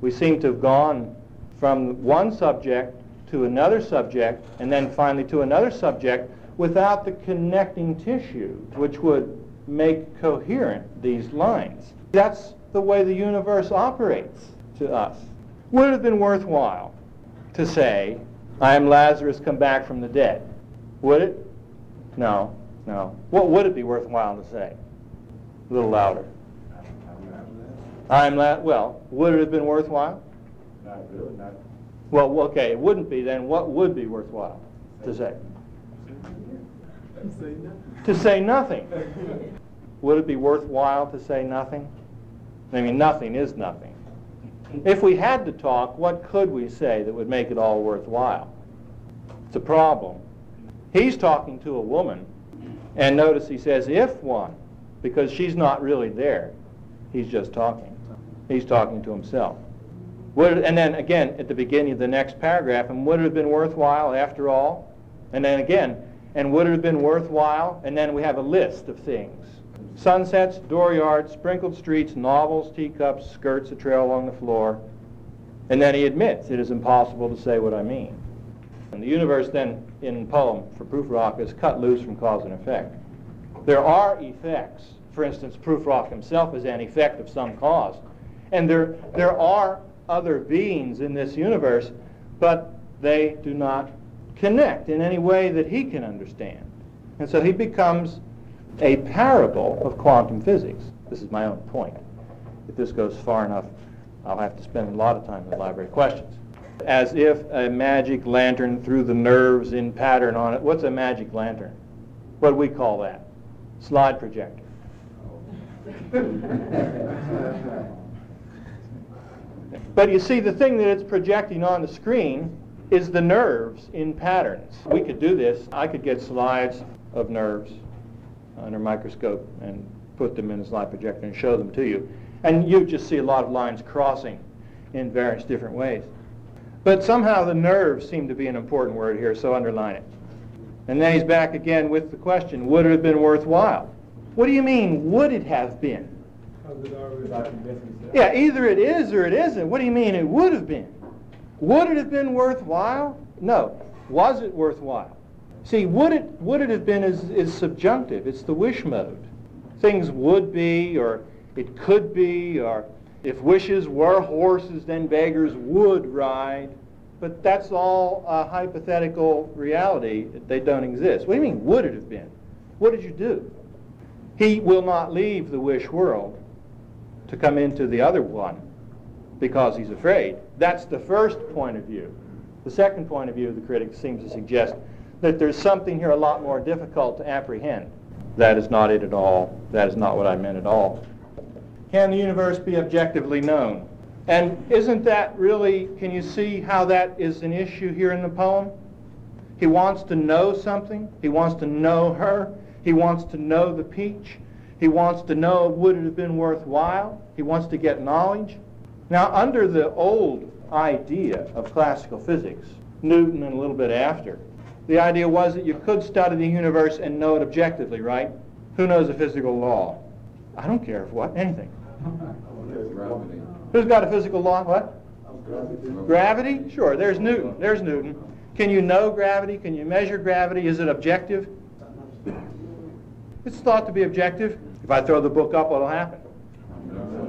We seem to have gone from one subject to another subject, and then finally to another subject, without the connecting tissue which would make coherent these lines. That's the way the universe operates to us. Would it have been worthwhile to say, I am Lazarus, come back from the dead? Would it? No, no. What would it be worthwhile to say? A little louder. Well, would it have been worthwhile? Not really, not. Well, okay, it wouldn't be then. What would be worthwhile to say? To say nothing. Would it be worthwhile to say nothing? I mean, nothing is nothing. If we had to talk, what could we say that would make it all worthwhile? It's a problem. He's talking to a woman, and notice he says, if one, because she's not really there. He's just talking. He's talking to himself. And then again, at the beginning of the next paragraph, and would it have been worthwhile after all? And then again, and would it have been worthwhile? And then we have a list of things. Sunsets, dooryards, sprinkled streets, novels, teacups, skirts, a trail along the floor. And then he admits it is impossible to say what I mean. And the universe then, in poem for Prufrock, is cut loose from cause and effect. There are effects. For instance, Prufrock himself is an effect of some cause. And there are other beings in this universe, but they do not connect in any way that he can understand. And so he becomes a parable of quantum physics. This is my own point. If this goes far enough, I'll have to spend a lot of time in the library questions. As if a magic lantern threw the nerves in pattern on it. What's a magic lantern? What do we call that? Slide projector. But you see, the thing that it's projecting on the screen is the nerves in patterns. We could do this. I could get slides of nerves under a microscope and put them in a slide projector and show them to you. And you just see a lot of lines crossing in various different ways. But somehow the nerves seem to be an important word here, so underline it. And then he's back again with the question, would it have been worthwhile? What do you mean, would it have been? Yeah, either it is or it isn't. What do you mean it would have been? Would it have been worthwhile? No. Was it worthwhile? See, would it have been is subjunctive. It's the wish mode. Things would be, or it could be, or if wishes were horses, then beggars would ride. But that's all a hypothetical reality. They don't exist. What do you mean, would it have been? What did you do? He will not leave the wish world to come into the other one because he's afraid. That's the first point of view. The second point of view, the critic seems to suggest that there's something here a lot more difficult to apprehend. That is not it at all. That is not what I meant at all. Can the universe be objectively known? And isn't that really, can you see how that is an issue here in the poem? He wants to know something. He wants to know her. He wants to know the peach. He wants to know, would it have been worthwhile? He wants to get knowledge. Now, under the old idea of classical physics, Newton and a little bit after, the idea was that you could study the universe and know it objectively, right? Who knows a physical law? I don't care of what, anything. Gravity. Who's got a physical law? What? Gravity? Sure, there's Newton. There's Newton. Can you know gravity? Can you measure gravity? Is it objective? It's thought to be objective. If I throw the book up, what'll happen?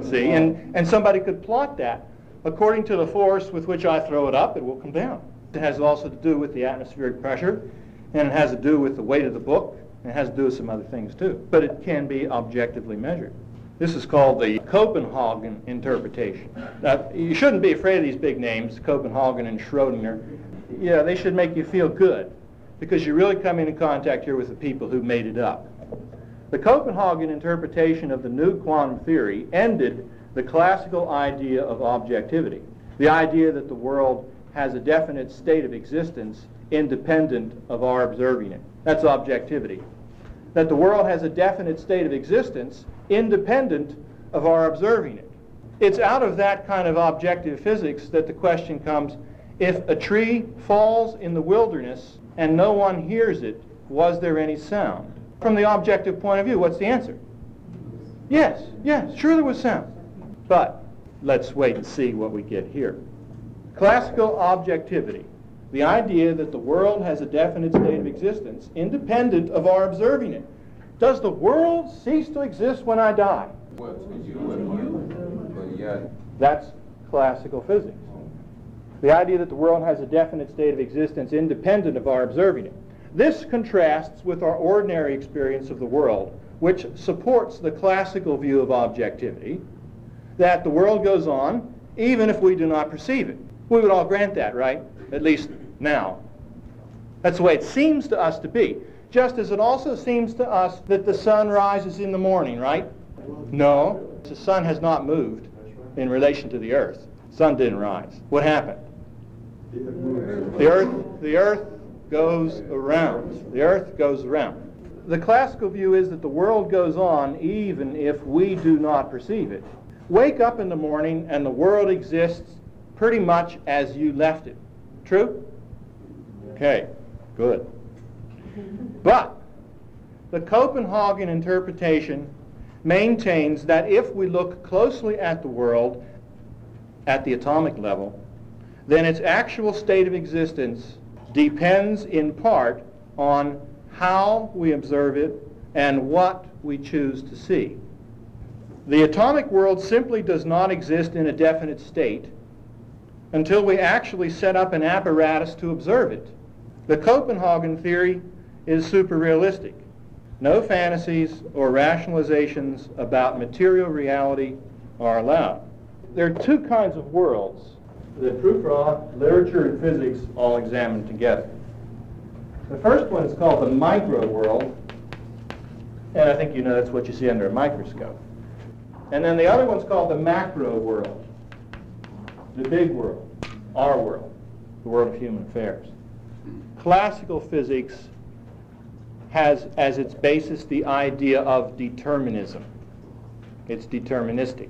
See, and somebody could plot that. According to the force with which I throw it up, it will come down. It has also to do with the atmospheric pressure, and it has to do with the weight of the book, and it has to do with some other things too. But it can be objectively measured. This is called the Copenhagen Interpretation. Now, you shouldn't be afraid of these big names, Copenhagen and Schrodinger. Yeah, they should make you feel good, because you're really coming in contact here with the people who made it up. The Copenhagen interpretation of the new quantum theory ended the classical idea of objectivity, the idea that the world has a definite state of existence independent of our observing it. That's objectivity. That the world has a definite state of existence independent of our observing it. It's out of that kind of objective physics that the question comes, if a tree falls in the wilderness and no one hears it, was there any sound? From the objective point of view, what's the answer? Yes, sure there was sound. But let's wait and see what we get here. Classical objectivity, the idea that the world has a definite state of existence independent of our observing it. Does the world cease to exist when I die? That's classical physics. The idea that the world has a definite state of existence independent of our observing it. This contrasts with our ordinary experience of the world, which supports the classical view of objectivity, that the world goes on even if we do not perceive it. We would all grant that, right? At least now. That's the way it seems to us to be. Just as it also seems to us that the sun rises in the morning, right? No, the sun has not moved in relation to the earth. The sun didn't rise. What happened? The earth goes around. The earth goes around. The classical view is that the world goes on even if we do not perceive it. Wake up in the morning and the world exists pretty much as you left it. True? Okay, good. But the Copenhagen interpretation maintains that if we look closely at the world at the atomic level, then its actual state of existence depends in part on how we observe it and what we choose to see. The atomic world simply does not exist in a definite state until we actually set up an apparatus to observe it. The Copenhagen theory is super-realistic. No fantasies or rationalizations about material reality are allowed. There are two kinds of worlds that Prufrock, literature, and physics all examine together. The first one is called the micro world, and I think you know that's what you see under a microscope. And then the other one's called the macro world, the big world, our world, the world of human affairs. Classical physics has as its basis the idea of determinism. It's deterministic.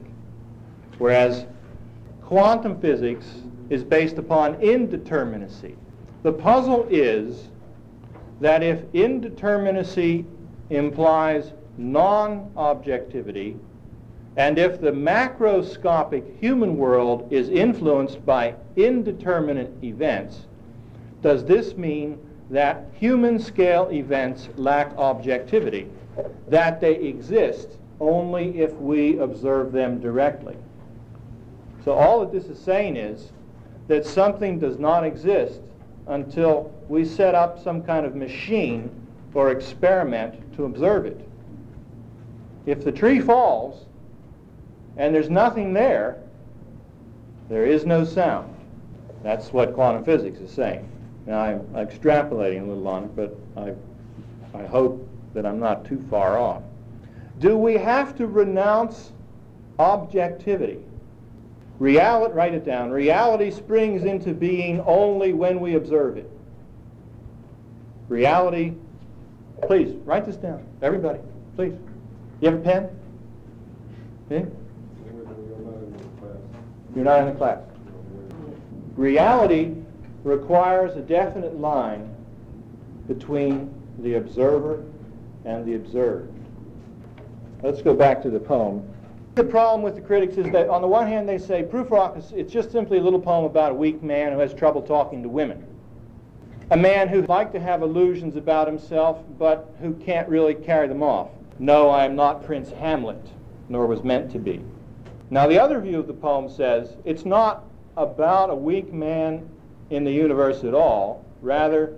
Whereas quantum physics is based upon indeterminacy. The puzzle is that if indeterminacy implies non-objectivity, and if the macroscopic human world is influenced by indeterminate events, does this mean that human-scale events lack objectivity, that they exist only if we observe them directly? So all that this is saying is that something does not exist until we set up some kind of machine or experiment to observe it. If the tree falls and there's nothing there, there is no sound. That's what quantum physics is saying. Now, I'm extrapolating a little on it, but I hope that I'm not too far off. Do we have to renounce objectivity? Reality, write it down. Reality springs into being only when we observe it. Reality, please, write this down. Everybody, please. You have a pen? Yeah? You're not in the class. Reality requires a definite line between the observer and the observed. Let's go back to the poem. The problem with the critics is that on the one hand they say Prufrock it's just simply a little poem about a weak man who has trouble talking to women. A man who'd like to have illusions about himself but who can't really carry them off. No, I am not Prince Hamlet, nor was meant to be. Now the other view of the poem says it's not about a weak man in the universe at all. Rather,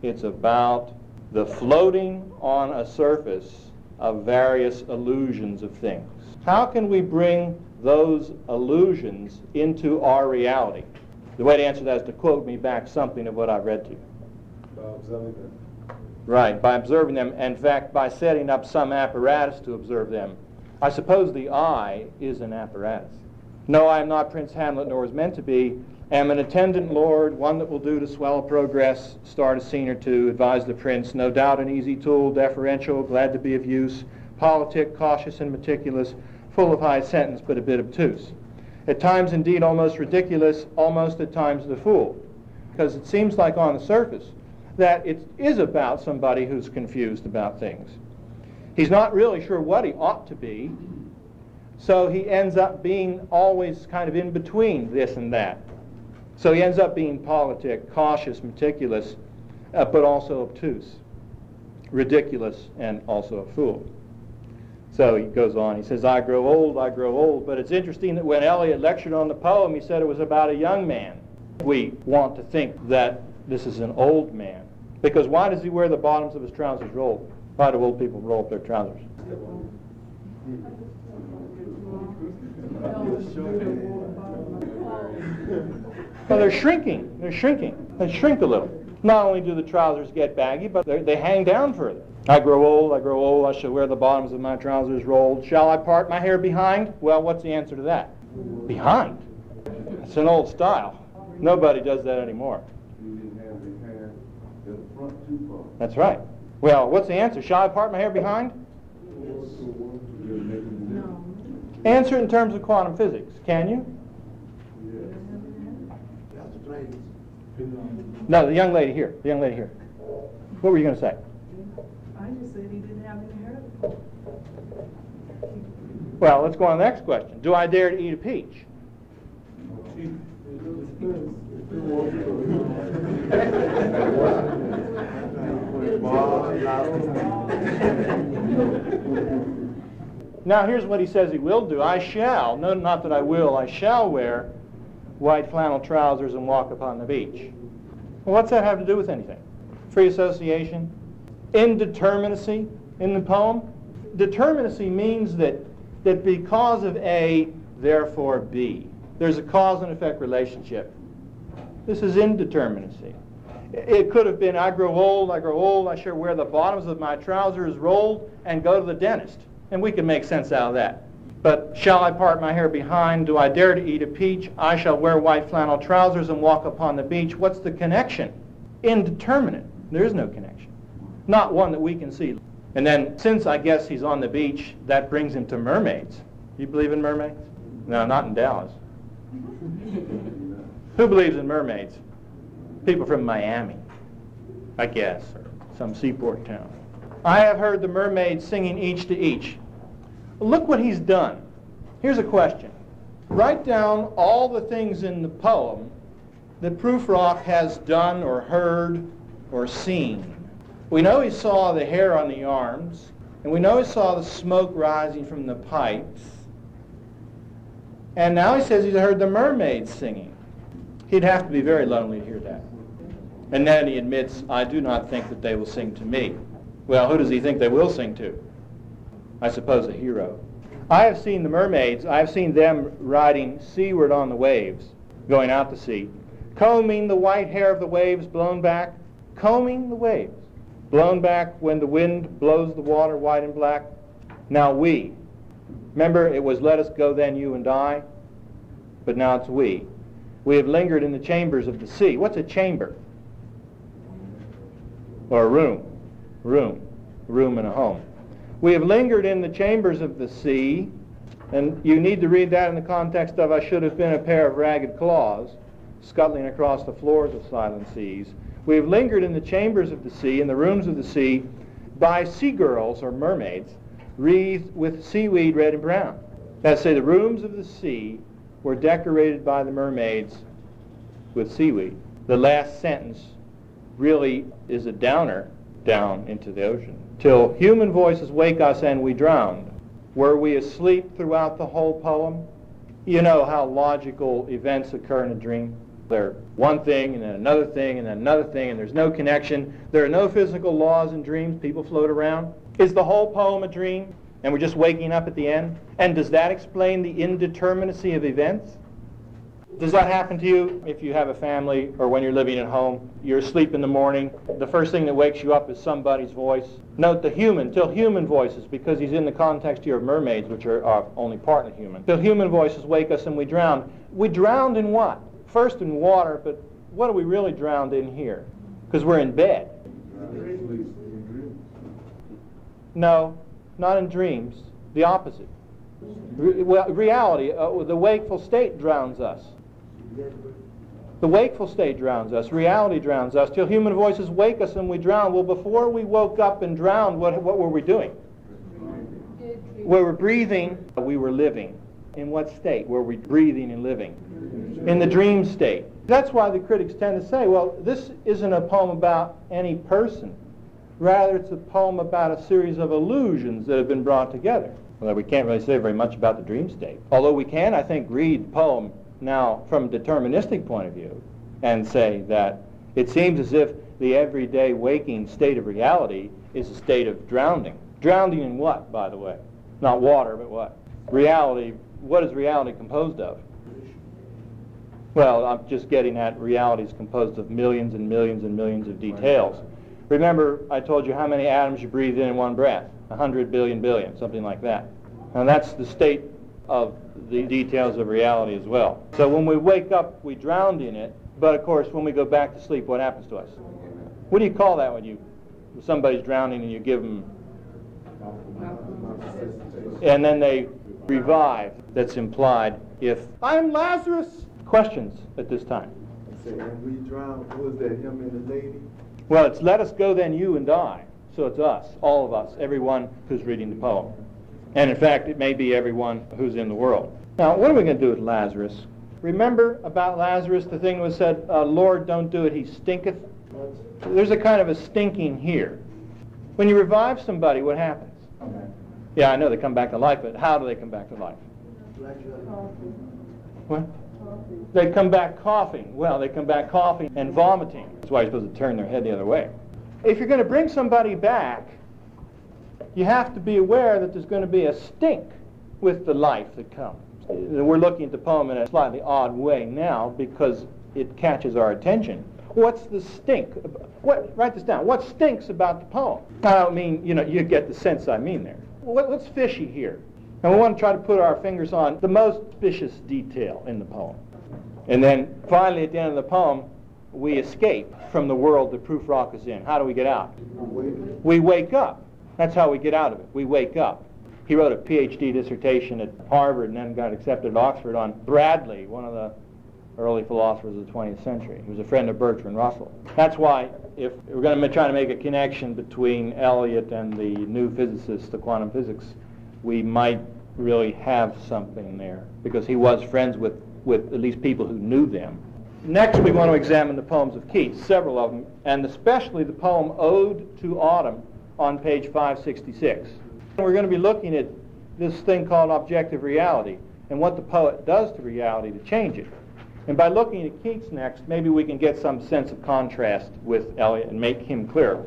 it's about the floating on a surface of various illusions of things. How can we bring those illusions into our reality? The way to answer that is to quote me back something of what I've read to you. By observing them. Right, by observing them. In fact, by setting up some apparatus to observe them. I suppose the eye is an apparatus. No, I am not Prince Hamlet, nor was meant to be. Am an attendant lord, one that will do to swell progress, start a scene or two, advise the prince, no doubt an easy tool, deferential, glad to be of use, politic, cautious and meticulous, full of high sentence, but a bit obtuse. At times, indeed, almost ridiculous, almost at times the fool. Because it seems like on the surface that it is about somebody who's confused about things. He's not really sure what he ought to be, so he ends up being always kind of in between this and that. So he ends up being politic, cautious, meticulous, but also obtuse, ridiculous, and also a fool. So he goes on, he says, I grow old, but it's interesting that when Eliot lectured on the poem, he said it was about a young man. We want to think that this is an old man, because why does he wear the bottoms of his trousers rolled? Why do old people roll up their trousers? Well, they're shrinking. They shrink a little. Not only do the trousers get baggy, but they hang down further. I grow old, I shall wear the bottoms of my trousers rolled. Shall I part my hair behind? Well, what's the answer to that? Behind. It's an old style. Nobody does that anymore. You didn't have the hair in the front too far. That's right. Well, what's the answer? Shall I part my hair behind? No. Answer in terms of quantum physics. Can you? No, the young lady here. What were you going to say? I just said he didn't have any hair. Well, let's go on to the next question. Do I dare to eat a peach? Now here's what he says he will do. I shall, no, not that I will, I shall wear white flannel trousers and walk upon the beach. Well, what's that have to do with anything? Free association? Indeterminacy in the poem? Determinacy means that because of A, therefore B. There's a cause and effect relationship. This is indeterminacy. It could have been, I grow old, I shall wear the bottoms of my trousers rolled and go to the dentist. And we can make sense out of that. But shall I part my hair behind? Do I dare to eat a peach? I shall wear white flannel trousers and walk upon the beach. What's the connection? Indeterminate. There is no connection. Not one that we can see. And then, since I guess he's on the beach, that brings him to mermaids. You believe in mermaids? No, not in Dallas. Who believes in mermaids? People from Miami, I guess, or some seaport town. I have heard the mermaids singing each to each. Look what he's done. Here's a question. Write down all the things in the poem that Prufrock has done or heard or seen. We know he saw the hair on the arms, and we know he saw the smoke rising from the pipes. And now he says he's heard the mermaids singing. He'd have to be very lonely to hear that. And then he admits, I do not think that they will sing to me. Well, who does he think they will sing to? I suppose a hero. I have seen the mermaids. I have seen them riding seaward on the waves, going out to sea, combing the white hair of the waves blown back, combing the waves, blown back when the wind blows the water white and black. Now we. Remember, it was let us go then, you and I, but now it's we. We have lingered in the chambers of the sea. What's a chamber? Or a room. Room in a home. We have lingered in the chambers of the sea, and you need to read that in the context of I should have been a pair of ragged claws scuttling across the floors of silent seas. We have lingered in the chambers of the sea, in the rooms of the sea, by sea girls or mermaids, wreathed with seaweed red and brown. Let's say the rooms of the sea were decorated by the mermaids with seaweed. The last sentence really is a downer down into the ocean. Till human voices wake us and we drowned. Were we asleep throughout the whole poem? You know how logical events occur in a dream. They're one thing and then another thing and then another thing, and there's no connection. There are no physical laws in dreams. People float around. Is the whole poem a dream and we're just waking up at the end? And does that explain the indeterminacy of events? Does that happen to you if you have a family or when you're living at home? You're asleep in the morning. The first thing that wakes you up is somebody's voice. Note the human, till human voices, because he's in the context here of mermaids, which are only partly human. Till human voices wake us and we drown. We drowned in what? First in water, but what are we really drowned in here? Because we're in bed. No, not in dreams. The opposite. Reality, the wakeful state drowns us. The wakeful state drowns us. Reality drowns us. Till human voices wake us and we drown. Well, before we woke up and drowned, what were we doing? We were breathing. We were living. In what state were we breathing and living? In the dream state. That's why the critics tend to say, well, this isn't a poem about any person. Rather, it's a poem about a series of illusions that have been brought together. Well, we can't really say very much about the dream state. Although we can, I think, read the poem now from a deterministic point of view and say that it seems as if the everyday waking state of reality is a state of drowning. Drowning in what, by the way? Not water, but what? Reality. What is reality composed of? Well, I'm just getting at reality is composed of millions and millions and millions of details. Remember, I told you how many atoms you breathe in one breath. 100 billion, something like that. And that's the state of the details of reality as well. So when we wake up, we drowned in it. But of course, when we go back to sleep, what happens to us? What do you call that when somebody's drowning and you give them, and then they revive? That's implied. If I'm Lazarus. Questions at this time? And we drowned. Was that him and the lady? Well, it's let us go then you and I. So it's us, all of us, everyone who's reading the poem. And in fact, it may be everyone who's in the world. Now, what are we going to do with Lazarus? Remember about Lazarus, the thing was said, Lord, don't do it, he stinketh. There's a kind of a stinking here. When you revive somebody, what happens? Yeah, I know they come back to life, but how do they come back to life? What? They come back coughing. Well, they come back coughing and vomiting. That's why you're supposed to turn their head the other way. If you're going to bring somebody back, you have to be aware that there's going to be a stink with the life that comes. We're looking at the poem in a slightly odd way now because it catches our attention. What's the stink? Write this down. What stinks about the poem? I don't mean, you get the sense I mean there. What's fishy here? And we want to try to put our fingers on the most suspicious detail in the poem. And then finally at the end of the poem, we escape from the world that Prufrock is in. How do we get out? We wake up. That's how we get out of it. We wake up. He wrote a PhD dissertation at Harvard and then got accepted at Oxford on Bradley, one of the early philosophers of the 20th century. He was a friend of Bertrand Russell. That's why if we're going to try to make a connection between Eliot and the new physicists, the quantum physics, we might really have something there because he was friends with at least people who knew them. Next, we want to examine the poems of Keats, several of them, and especially the poem Ode to Autumn on page 566. We're going to be looking at this thing called objective reality and what the poet does to reality to change it. And by looking at Keats next, maybe we can get some sense of contrast with Eliot and make him clearer.